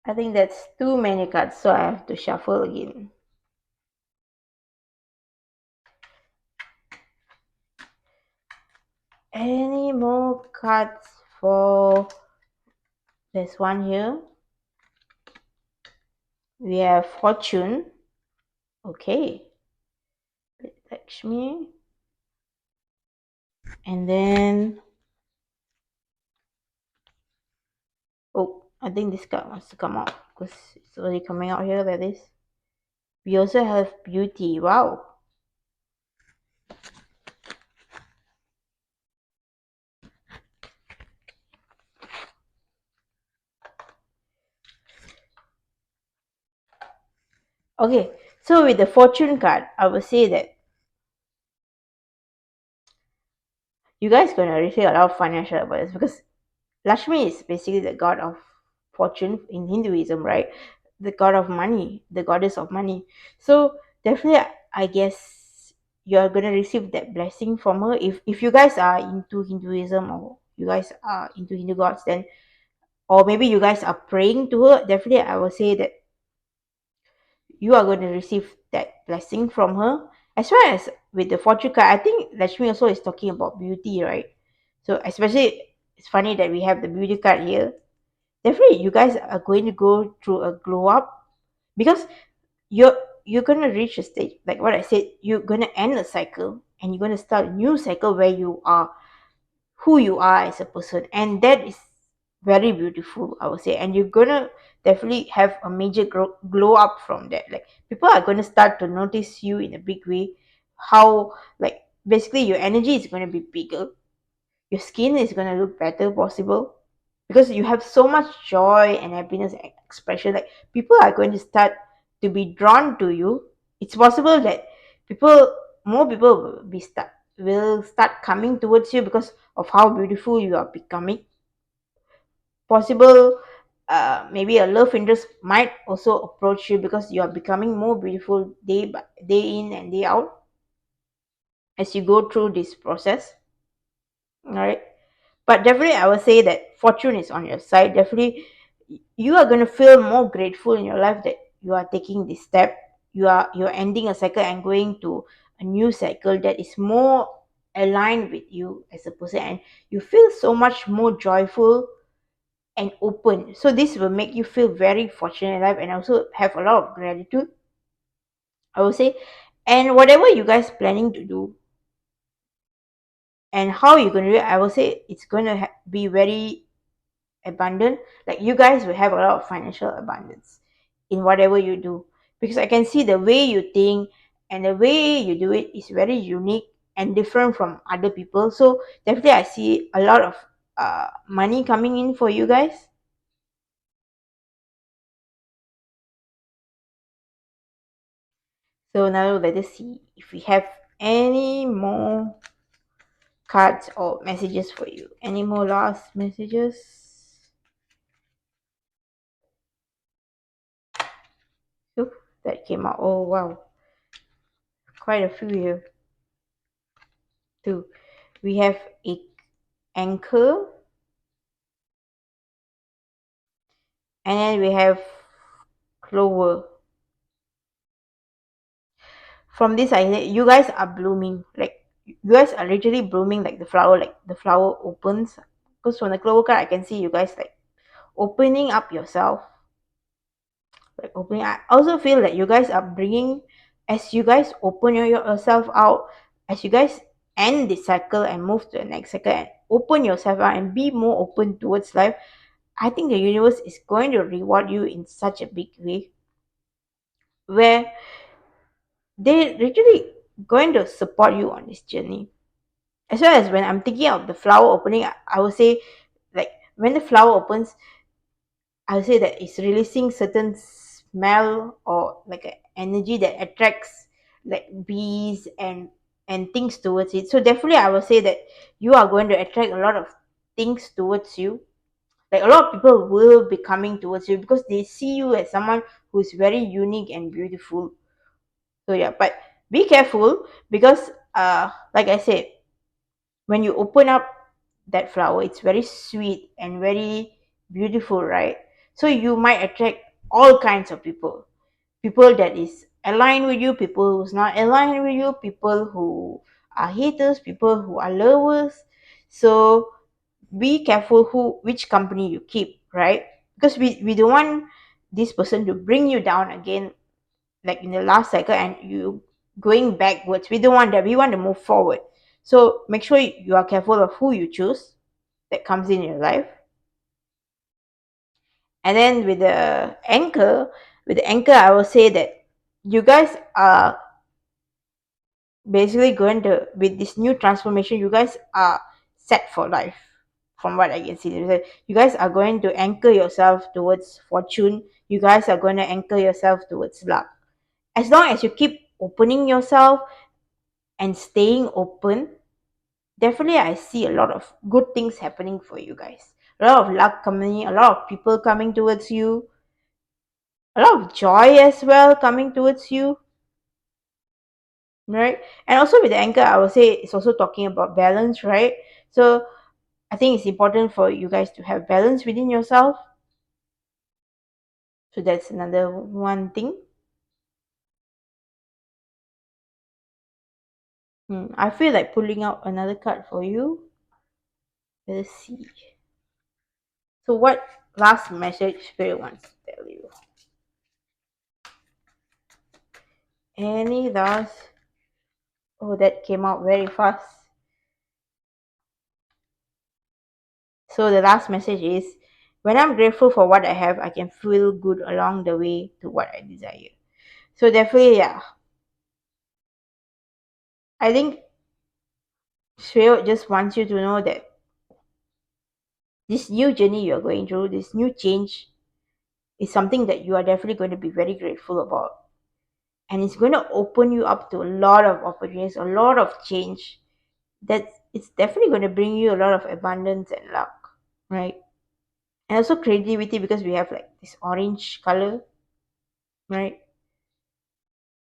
I think that's too many cards, so I have to shuffle again. Any more cards for this one here? We have Fortune. Okay. Lakshmi. And then, oh, I think this card wants to come out because it's already coming out here like this. We also have Beauty. Wow. Okay, so with the Fortune card, I would say that you guys gonna receive a lot of financial advice, because Lakshmi is basically the god of fortune in Hinduism, right? The god of money, the goddess of money. So definitely, I guess you're gonna receive that blessing from her. If you guys are into Hinduism, or you guys are into Hindu gods, then, or maybe you guys are praying to her, definitely I will say that you are going to receive that blessing from her. As well as with the fortune card, I think Lakshmi also is talking about beauty, right? So especially, it's funny that we have the beauty card here. Definitely you guys are going to go through a glow up, because you're you're going to reach a stage, like what I said, you're going to end a cycle and you're going to start a new cycle where you are who you are as a person, and that is very beautiful, I would say. And you're going to definitely have a major glow up from that. Like, people are going to start to notice you in a big way, how, like, basically your energy is going to be bigger, your skin is going to look better possible, because you have so much joy and happiness and expression. Like, people are going to start to be drawn to you. It's possible that people more people will start coming towards you because of how beautiful you are becoming. Possible, maybe a love interest might also approach you because you are becoming more beautiful day in and day out as you go through this process. All right. But definitely I would say that fortune is on your side. Definitely you are going to feel more grateful in your life that you are taking this step. You're ending a cycle and going to a new cycle that is more aligned with you as a person, and you feel so much more joyful and open. So this will make you feel very fortunate in life, and also have a lot of gratitude, I would say. And whatever you guys planning to do and how you're going to do it, I will say it's going to be very abundant. Like, you guys will have a lot of financial abundance in whatever you do, because I can see the way you think and the way you do it is very unique, and different from other people. So definitely I see a lot of money coming in for you guys. So now let us see if we have any more cards or messages for you. Any more last messages? Oop, that came out. Oh wow, quite a few here too. We have a anchor, and then we have clover. From this I you guys are blooming, like you guys are literally blooming like the flower opens. Because from the clover card I can see you guys like opening up yourself, like opening. I also feel that you guys are bringing, as you guys open yourself out, as you guys end this cycle and move to the next cycle and open yourself out and be more open towards life. I think the universe is going to reward you in such a big way, where they literally going to support you on this journey. As well as when I'm thinking of the flower opening, I would say like when the flower opens, I would say that it's releasing certain smell or like an energy that attracts like bees and things towards it. So definitely I would say that you are going to attract a lot of things towards you. Like a lot of people will be coming towards you because they see you as someone who is very unique and beautiful. So yeah, but be careful because like I said, when you open up that flower, it's very sweet and very beautiful, right? So you might attract all kinds of people, people that is aligned with you, people who's not aligned with you, people who are haters, people who are lovers. So be careful which company you keep, right? Because we don't want this person to bring you down again, like in the last cycle, and you going backwards. We don't want that. We want to move forward. So make sure you are careful of who you choose that comes in your life. And then with the anchor, I will say that you guys are basically going to, with this new transformation, you guys are set for life. From what I can see, you guys are going to anchor yourself towards fortune. You guys are going to anchor yourself towards luck. As long as you keep opening yourself and staying open, definitely I see a lot of good things happening for you guys. A lot of luck coming, a lot of people coming towards you, a lot of joy as well coming towards you, right? And also with the anchor, I would say it's also talking about balance, right? So I think it's important for you guys to have balance within yourself. So that's another one thing. I feel like pulling out another card for you. Let's see. So what last message spirit wants to tell you? Any last? Oh, that came out very fast. So the last message is, when I'm grateful for what I have, I can feel good along the way to what I desire. So definitely, yeah. I think Spirit just wants you to know that this new journey you're going through, this new change, is something that you are definitely going to be very grateful about. And it's going to open you up to a lot of opportunities, a lot of change. That it's definitely going to bring you a lot of abundance and luck, right? And also creativity, because we have like this orange color, right?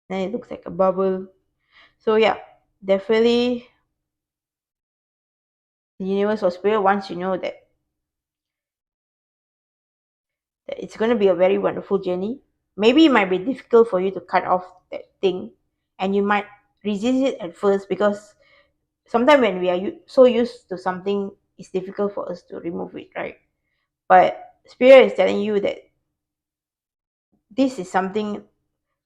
Then it looks like a bubble. So yeah, definitely the universe or spirit wants you to know that it's going to be a very wonderful journey. Maybe it might be difficult for you to cut off that thing, and you might resist it at first, because sometimes when we are so used to something, it's difficult for us to remove it, right? But spirit is telling you that this is something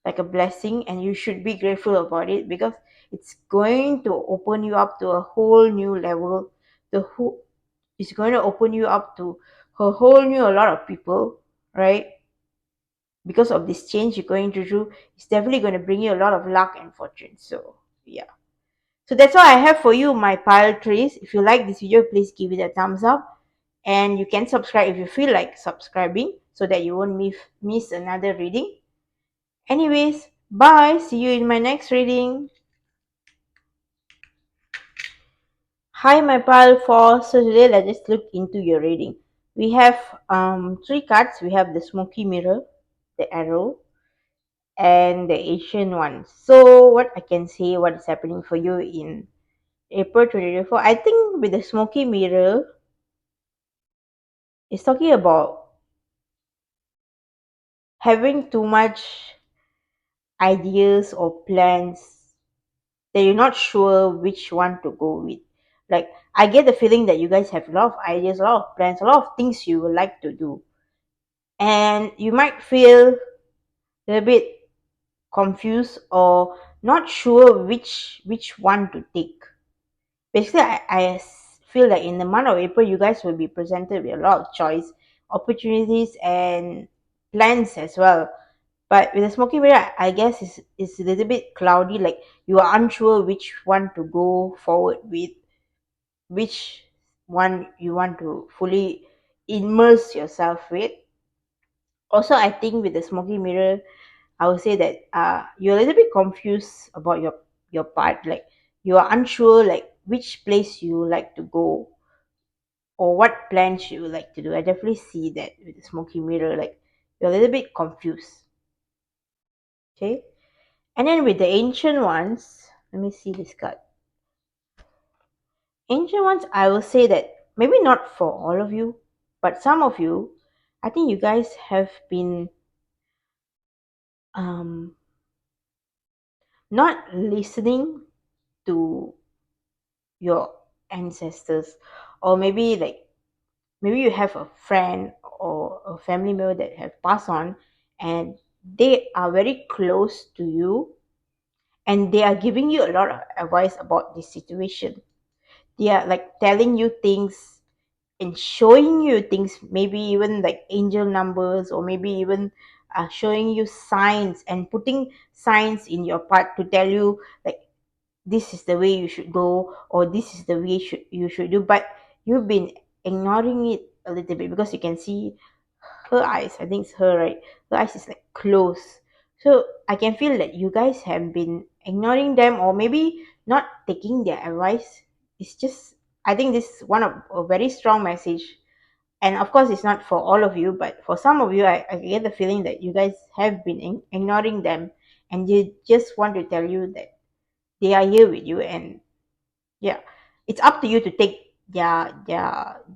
like a blessing, and you should be grateful about it, because it's going to open you up to a whole new level. The whole It's going to open you up to a whole new a lot of people, right? Because of this change you're going to do, it's definitely going to bring you a lot of luck and fortune. So yeah, So that's all I have for you, my pile trees. If you like this video, please give it a thumbs up. And you can subscribe if you feel like subscribing so that you won't miss another reading. Anyways, bye. See you in my next reading. Hi, my pile four. So today let's just look into your reading. We have three cards. We have the smoky mirror, the arrow, and the Asian one. So what I can say, what is happening for you in April 2024? I think with the smoky mirror, it's talking about having too much ideas or plans that you're not sure which one to go with. Like, I get the feeling that you guys have a lot of ideas, a lot of plans, a lot of things you would like to do. And you might feel a little bit confused or not sure which one to take. Basically, feel like in the month of April, you guys will be presented with a lot of choice, opportunities, and plans as well. But with the smoky mirror, I guess it's a little bit cloudy. Like you are unsure which one to go forward with, which one you want to fully immerse yourself with. Also, I think with the smoky mirror, I would say that you're a little bit confused about your part. Like you are unsure like which place you like to go or what plans you like to do. I definitely see that with the smoky mirror. Like you're a little bit confused. Okay. And then with the ancient ones, let me see this card. Ancient ones, I will say that maybe not for all of you, but some of you, I think you guys have been um, not listening to your ancestors, or maybe you have a friend or a family member that have passed on, and they are very close to you, and they are giving you a lot of advice about this situation. They are like telling you things and showing you things, maybe even like angel numbers, or maybe even showing you signs and putting signs in your part to tell you like this is the way you should go or this is the way you should do. But you've been ignoring it a little bit because you can see her eyes. I think it's her, right? Her eyes is like closed. So I can feel that you guys have been ignoring them or maybe not taking their advice. It's just, I think this is one of a very strong message. And of course, it's not for all of you, but for some of you, I get the feeling that you guys have been ignoring them, and they just want to tell you that they are here with you. And yeah, it's up to you to take their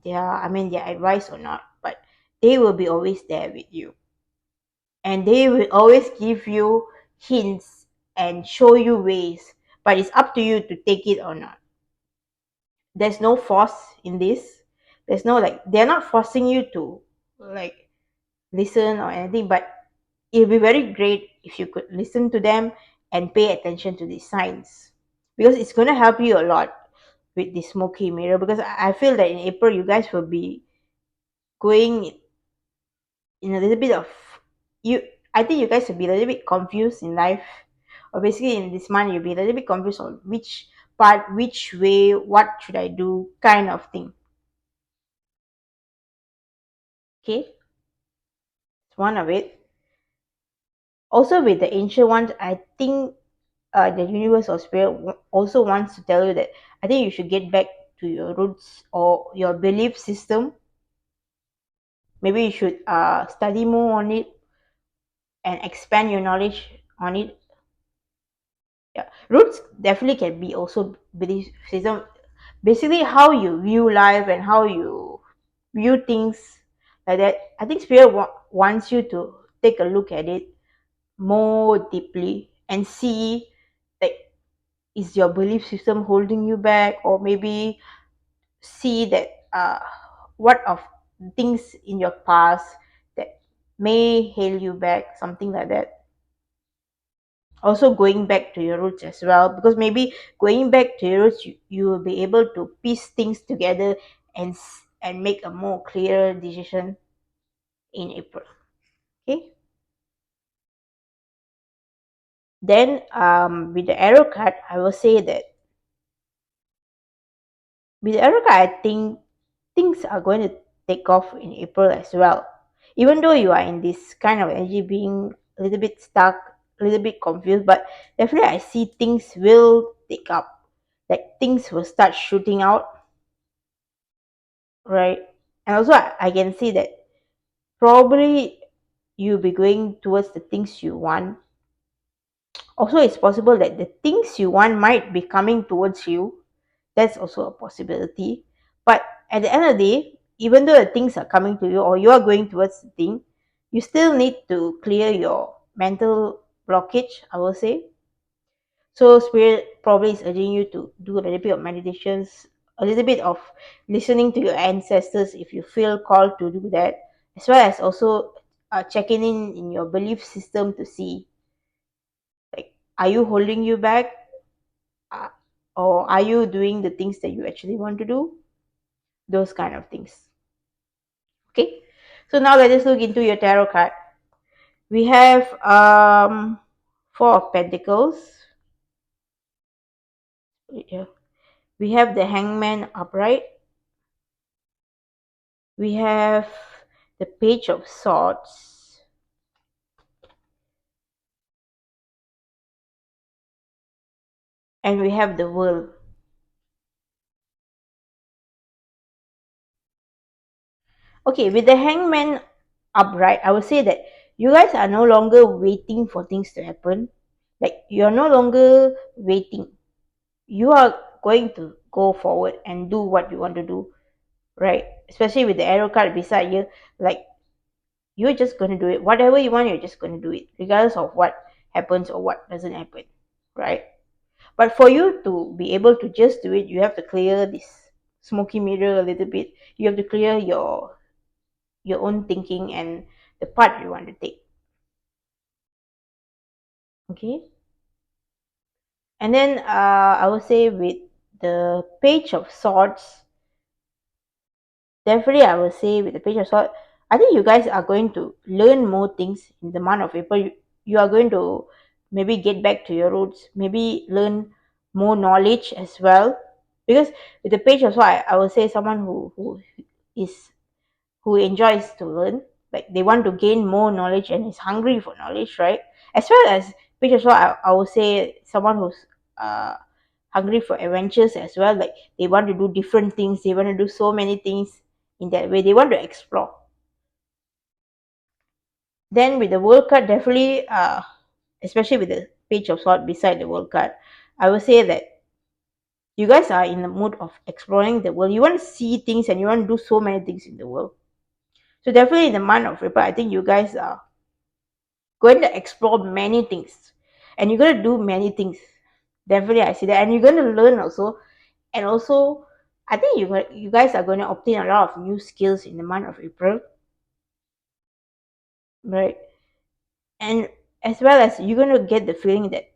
advice or not, but they will be always there with you, and they will always give you hints and show you ways, but it's up to you to take it or not. There's no force in this. There's no like, they're not forcing you to like listen or anything, but it'll be very great if you could listen to them and pay attention to these signs, because it's going to help you a lot with the smoky mirror. Because I feel that in April you guys will be going in a little bit of you. I think you guys will be a little bit confused in life, or basically in this month you'll be a little bit confused on which part, which way, what should I do, kind of thing. Okay, it's one of it. Also with the ancient ones, I think the universe or spirit also wants to tell you that I think you should get back to your roots or your belief system. Maybe you should study more on it and expand your knowledge on it. Yeah, roots definitely can be also belief system. Basically, how you view life and how you view things like that. I think spirit wants you to take a look at it more deeply and see like, is your belief system holding you back, or maybe see that what of things in your past that may hail you back, something like that. Also going back to your roots as well, because maybe going back to your roots, you will be able to piece things together and make a more clearer decision in April. Okay, then with the arrow card, I will say that with Erica, I think things are going to take off in April as well. Even though you are in this kind of energy being a little bit stuck, a little bit confused, but definitely I see things will take up. Like things will start shooting out, right? And also I can see that probably you'll be going towards the things you want. Also, it's possible that the things you want might be coming towards you. That's also a possibility. But at the end of the day, even though the things are coming to you or you are going towards the thing, you still need to clear your mental blockage, I will say. So spirit probably is urging you to do a little bit of meditations, a little bit of listening to your ancestors if you feel called to do that, as well as also checking in your belief system to see, like, are you holding you back, uh, or are you doing the things that you actually want to do? Those kind of things. Okay. So now let us look into your tarot card. We have Four of Pentacles. Yeah. We have the Hangman upright. We have the Page of Swords. And we have the World. Okay, with the Hangman upright, I would say that you guys are no longer waiting for things to happen. Like, you're no longer waiting. You are going to go forward and do what you want to do, right? Especially with the arrow card beside you, like, you're just going to do it. Whatever you want, you're just going to do it, regardless of what happens or what doesn't happen, right? But for you to be able to just do it, you have to clear this smoky mirror a little bit. You have to clear your own thinking and the part you want to take. Okay. And then I would say with the Page of Swords, definitely I would say with the Page of Swords, I think you guys are going to learn more things in the month of April. You are going to maybe get back to your roots, maybe learn more knowledge as well. Because with the Page of Swords, I would say someone is who enjoys to learn, like they want to gain more knowledge and is hungry for knowledge, right? As well as, which also I would say someone who's uh hungry for adventures as well. Like they want to do different things, they want to do so many things in that way, they want to explore. Then with the World card, definitely especially with the Page of Sword beside the World card, I would say that you guys are in the mood of exploring the world. You want to see things and you want to do so many things in the world. So definitely in the month of April, I think you guys are going to explore many things and you're going to do many things. Definitely I see that, and you're going to learn also. And also I think you guys are going to obtain a lot of new skills in the month of April, right? And as well as you're going to get the feeling that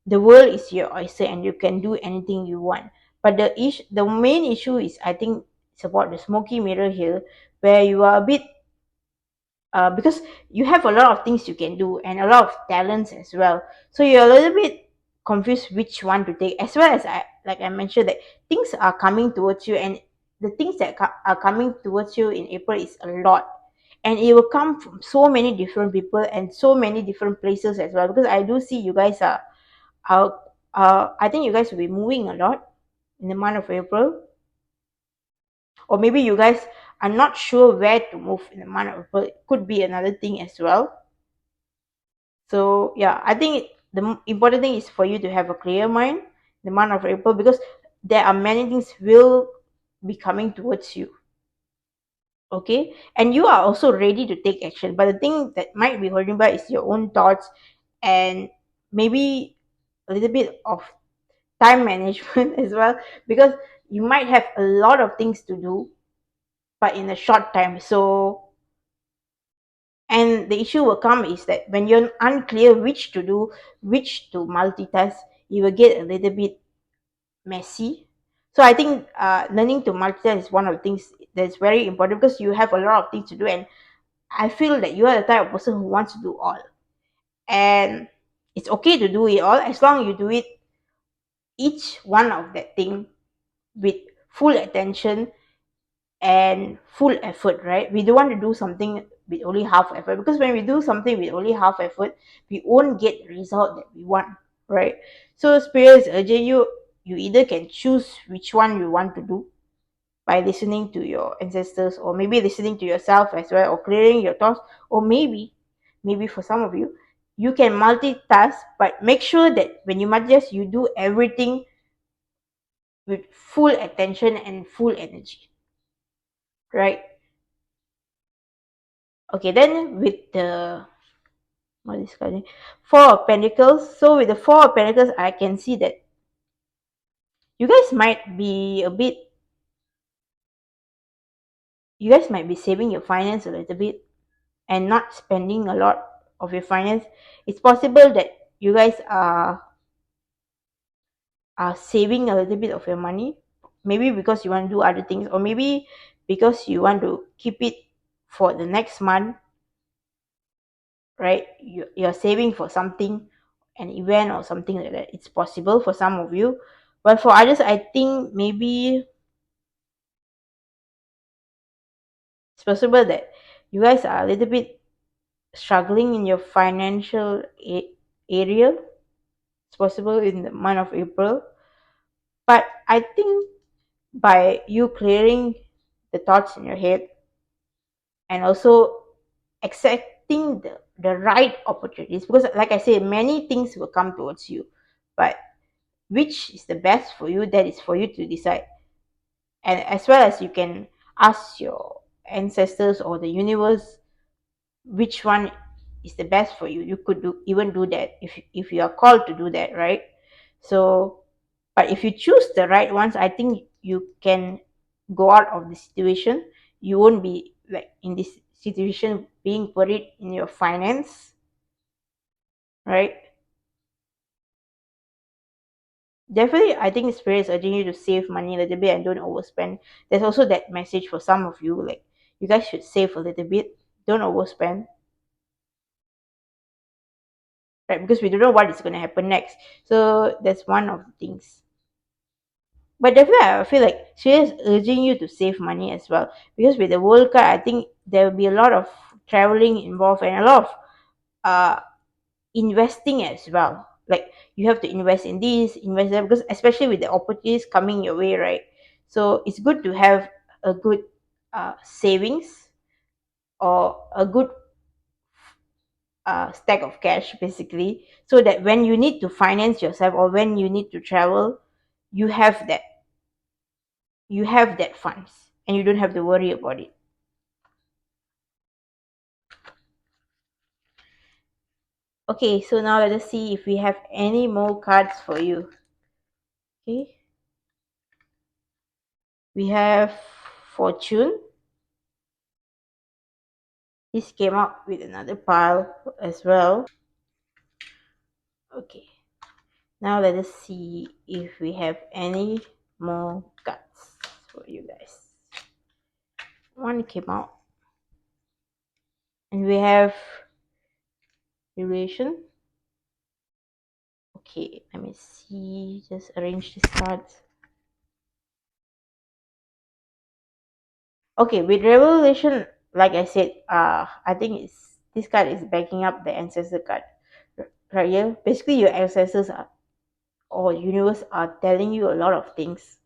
the world is your oyster and you can do anything you want. But the main issue is, I think, it's about the smoky mirror here, where you are a bit because you have a lot of things you can do and a lot of talents as well, so you're a little bit confused which one to take. As well as, I mentioned, that things are coming towards you, and the things that are coming towards you in April is a lot, and it will come from so many different people and so many different places as well, because I do see you guys are I think you guys will be moving a lot in the month of April, or maybe you guys are not sure where to move in the month of April. It could be another thing as well. So yeah, I think the important thing is for you to have a clear mind the month of April, because there are many things will be coming towards you. Okay, and you are also ready to take action. But the thing that might be holding back is your own thoughts, and maybe a little bit of time management as well, because you might have a lot of things to do, but in a short time. So, and the issue will come is that when you're unclear which to do, which to multitask, you will get a little bit messy. So I think learning to multitask is one of the things that's very important, because you have a lot of things to do, and I feel that you are the type of person who wants to do all, and it's okay to do it all as long you do it each one of that thing with full attention and full effort, right? We don't want to do something with only half effort, because when we do something with only half effort, we won't get the result that we want, right? So spirit is urging you, you either can choose which one you want to do by listening to your ancestors, or maybe listening to yourself as well, or clearing your thoughts, or maybe for some of you, you can multitask, but make sure that when you multitask, you do everything with full attention and full energy, right? Okay, then with the what is called Four of Pentacles. So with the Four of Pentacles, I can see that you guys might be a bit, you guys might be saving your finance a little bit and not spending a lot of your finance. It's possible that you guys are saving a little bit of your money, maybe because you want to do other things, or maybe because you want to keep it for the next month, right? You're saving for something, an event or something like that. It's possible for some of you, but for others, I think maybe it's possible that you guys are a little bit struggling in your financial area. It's possible in the month of April, but I think by you clearing the thoughts in your head and also accepting the right opportunities, because like I said, many things will come towards you, but which is the best for you, that is for you to decide. And as well as you can ask your ancestors or the universe which one is the best for you. You could even do that if you are called to do that, right? So but if you choose the right ones, I think you can go out of the situation. You won't be like in this situation being worried in your finance, right? Definitely, I think spirit is urging you to save money a little bit and don't overspend. There's also that message for some of you, like you guys should save a little bit, don't overspend, right? Because we don't know what is going to happen next. So that's one of the things. But definitely, I feel like spirit is urging you to save money as well, because with the World Card, I think there will be a lot of traveling involved and a lot of uh investing as well. Like you have to invest in this, invest that, because especially with the opportunities coming your way, right? So it's good to have a good savings, or a good stack of cash, basically, so that when you need to finance yourself or when you need to travel, you have that, you have that funds, and you don't have to worry about it. Okay, so now let us see if we have any more cards for you. Okay, we have Fortune. This came up with another pile as well. Okay, now let us see if we have any more cards for you guys. One came out, and we have relation. Okay, let me see. Just arrange these cards. Okay, with revelation, like I said, I think it's this card is backing up the ancestor card right here. Basically, your ancestors are, or universe are telling you a lot of things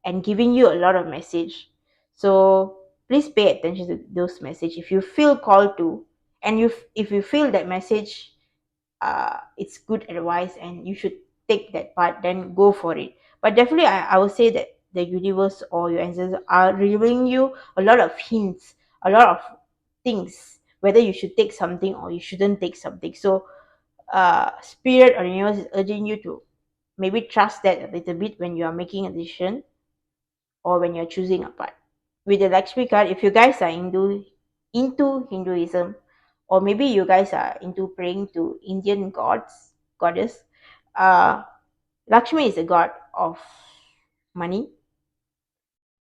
and giving you a lot of message. So please pay attention to those message if you feel called to, and if you feel that message, it's good advice and you should take that part, then go for it. But definitely, I would say that the universe or your ancestors are revealing you a lot of hints, a lot of things, whether you should take something or you shouldn't take something. So spirit or universe is urging you to maybe trust that a little bit when you are making a decision or when you're choosing a path. With the Lakshmi card, if you guys are into Hinduism, or maybe you guys are into praying to Indian goddess, uh, Lakshmi is a god of money,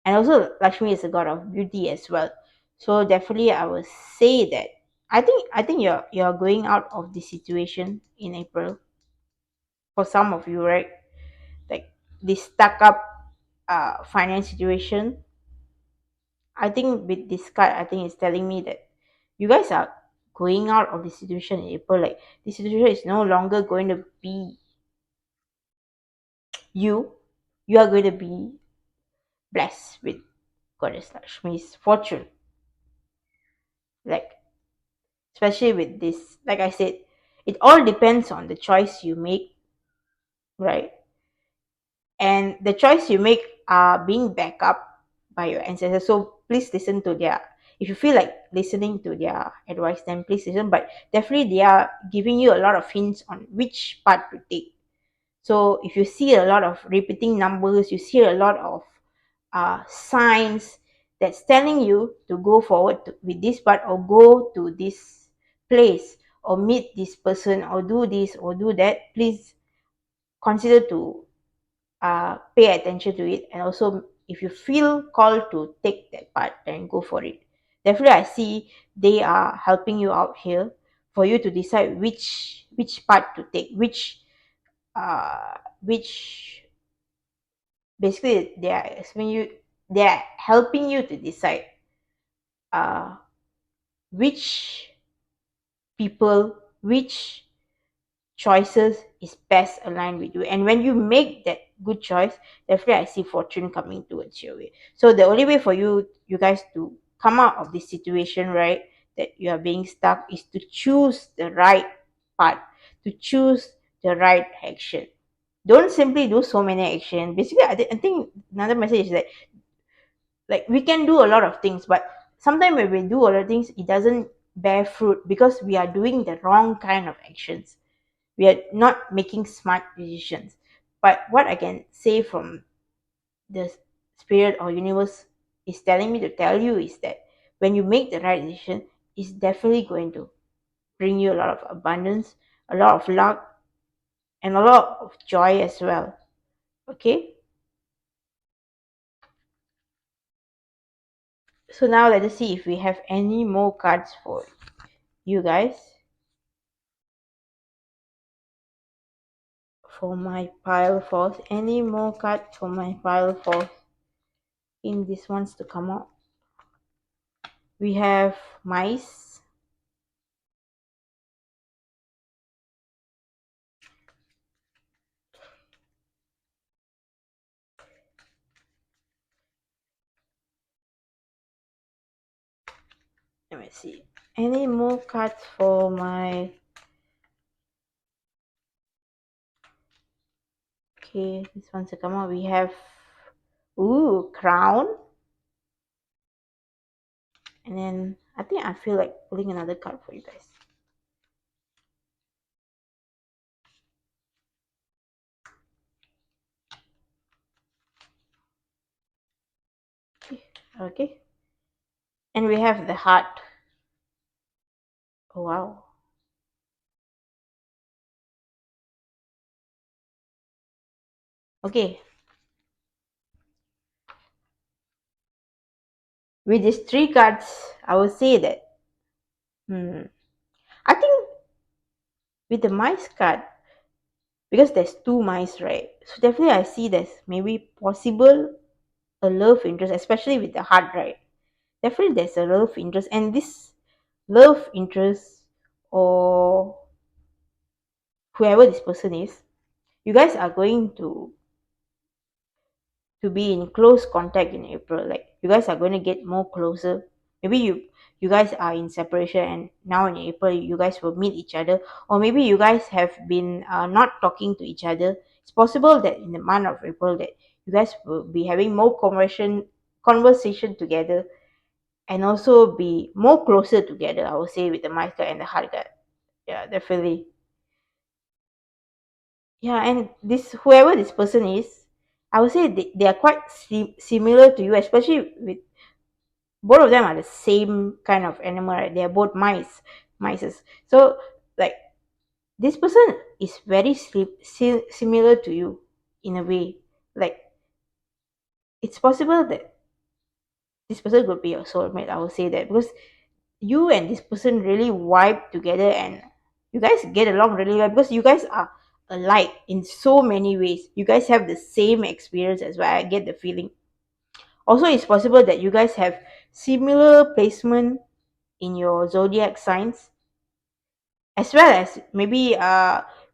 and also Lakshmi is a god of beauty as well. So definitely, I would say that I think you're going out of the situation in April for some of you, right? Like this stuck up finance situation. I think with this card, I think it's telling me that you guys are going out of the situation in April. Like the situation is no longer going to be you. You are going to be blessed with Goddess Lakshmi's fortune. Like especially with this, like I said, it all depends on the choice you make, right? And the choice you make are being backed up by your ancestors. So please listen to their, if you feel like listening to their advice, then please listen. But definitely they are giving you a lot of hints on which part to take. So if you see a lot of repeating numbers, you see a lot of signs that's telling you to go forward with this part, or go to this place, or meet this person, or do this or do that, please consider to pay attention to it. And also if you feel called to take that part, then go for it. Definitely I see they are helping you out here for you to decide which part to take, which basically they are explaining you, they are helping you to decide uh which people, which choices is best aligned with you. And when you make that good choice, definitely I see fortune coming towards your way. So the only way for you guys to come out of this situation, right, that you are being stuck, is to choose the right path, to choose the right action. Don't simply do so many action. Basically I think another message is that, like, we can do a lot of things, but sometimes when we do a lot of things, it doesn't bear fruit because we are doing the wrong kind of actions. We are not making smart decisions. But what I can say from the spirit or universe is telling me to tell you is that when you make the right decision, it's definitely going to bring you a lot of abundance, a lot of luck, and a lot of joy as well. Okay, so now let us see if we have any more cards for you guys. For my pile force, any more cards for my pile force in this ones to come out. We have mice. Let me see. Any more cards for my... Okay, this one's to come out. We have... Ooh, crown. And then I think I feel like pulling another card for you guys. Okay. And we have the heart. Oh, wow. Okay. With these three cards, I would say that... I think with the mice card, because there's two mice, right? So definitely I see there's maybe possible a love interest, especially with the heart, right? Definitely there's a love interest, and this love interest, or whoever this person is, you guys are going to be in close contact in April. Like you guys are going to get more closer. Maybe you guys are in separation, and now in April you guys will meet each other, or maybe you guys have been not talking to each other. It's possible that in the month of April that you guys will be having more conversation together, and also be more closer together, I would say, with the mice card and the heart card. Yeah, definitely. Yeah, and this, whoever this person is, I would say they are quite similar to you, especially with both of them are the same kind of animal, right? They are both mice. So like this person is very similar to you in a way. Like it's possible that this person could be your soulmate. I would say that because you and this person really vibe together, and you guys get along really well because you guys are alike in so many ways. You guys have the same experience as well. I get the feeling. Also, it's possible that you guys have similar placement in your zodiac signs, as well as maybe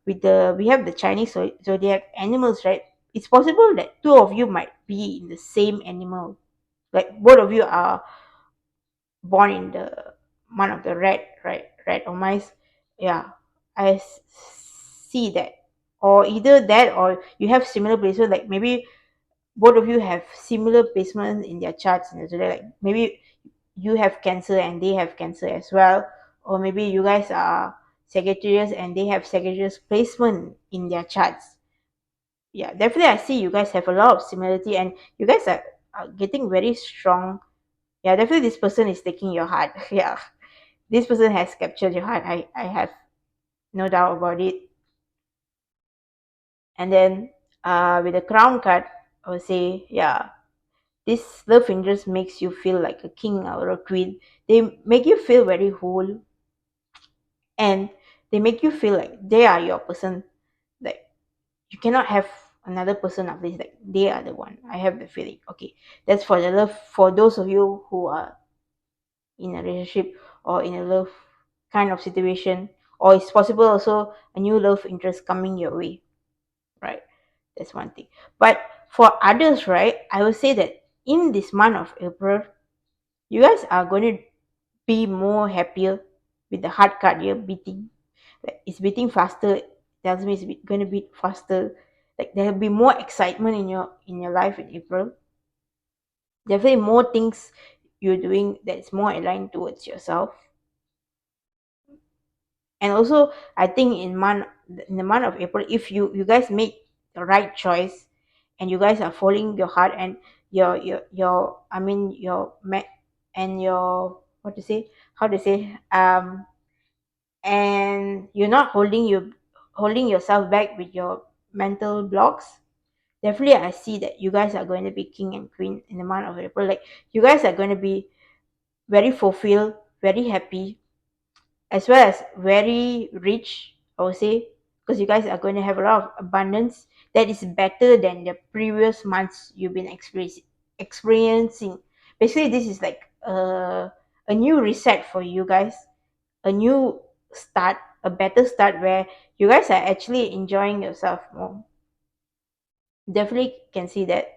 with the we have the Chinese zodiac animals, right? It's possible that two of you might be in the same animal. Like both of you are born in the month of the rat, right? Rat or mice. Yeah, I see that. Or either that, or you have similar placement. Like maybe both of you have similar placement in their charts in the zodiac. Like maybe you have Cancer and they have Cancer as well, or maybe you guys are Sagittarius and they have Sagittarius placement in their charts. Yeah, definitely I see you guys have a lot of similarity, and you guys are getting very strong. Yeah, definitely this person is taking your heart. Yeah, this person has captured your heart. I have no doubt about it. And then with the crown card, I would say, yeah, this love interest makes you feel like a king or a queen. They make you feel very whole, and they make you feel like they are your person. Like you cannot have another person of this. Like they are the one. I have the feeling. Okay, that's for the love. For those of you who are in a relationship or in a love kind of situation, or it's possible also a new love interest coming your way, right? That's one thing. But for others, right, I will say that in this month of April, you guys are going to be more happier with the heart card here beating. Like it's beating faster. Tells me it's going to beat faster. Like there will be more excitement in your life in April. Definitely more things you're doing that's more aligned towards yourself. And also I think in the month of April, if you guys make the right choice and you guys are following your heart and your I mean your and your what to say how to say and you're not holding yourself back with your mental blocks. Definitely I see that you guys are going to be king and queen in the month of April. Like you guys are going to be very fulfilled, very happy, as well as very rich, I would say, because you guys are going to have a lot of abundance that is better than the previous months you've been experiencing. Basically, this is like a new reset for you guys, a new start, a better start where you guys are actually enjoying yourself more. Definitely can see that.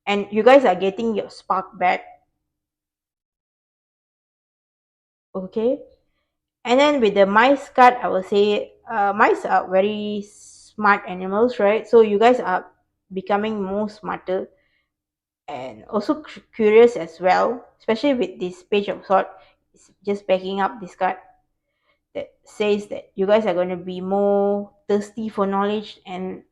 And you guys are getting your spark back. Okay. And then with the mice card, I would say mice are very smart animals, right? So you guys are becoming more smarter and also curious as well, especially with this page of sword. It's just backing up this card that says that you guys are going to be more thirsty for knowledge and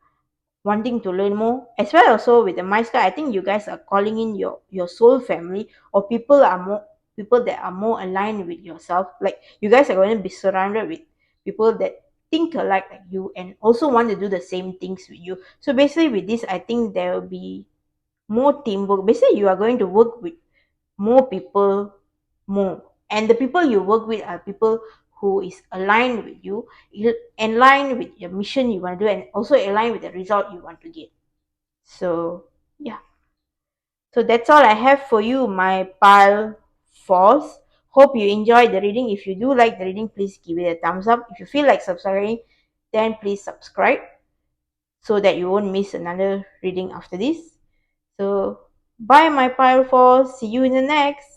wanting to learn more, as well also with the mice card. I think you guys are calling in your soul family, or people that are more aligned with yourself. Like you guys are going to be surrounded with people that think alike like you and also want to do the same things with you. So basically with this, I think there will be more teamwork. Basically you are going to work with more people more, and the people you work with are people who is aligned with you, aligned with your mission you want to do, and also aligned with the result you want to get. So yeah, so that's all I have for you, my pile force. Hope you enjoyed the reading. If you do like the reading, please give it a thumbs up. If you feel like subscribing, then please subscribe so that you won't miss another reading after this. So bye, my pile force. See you in the next.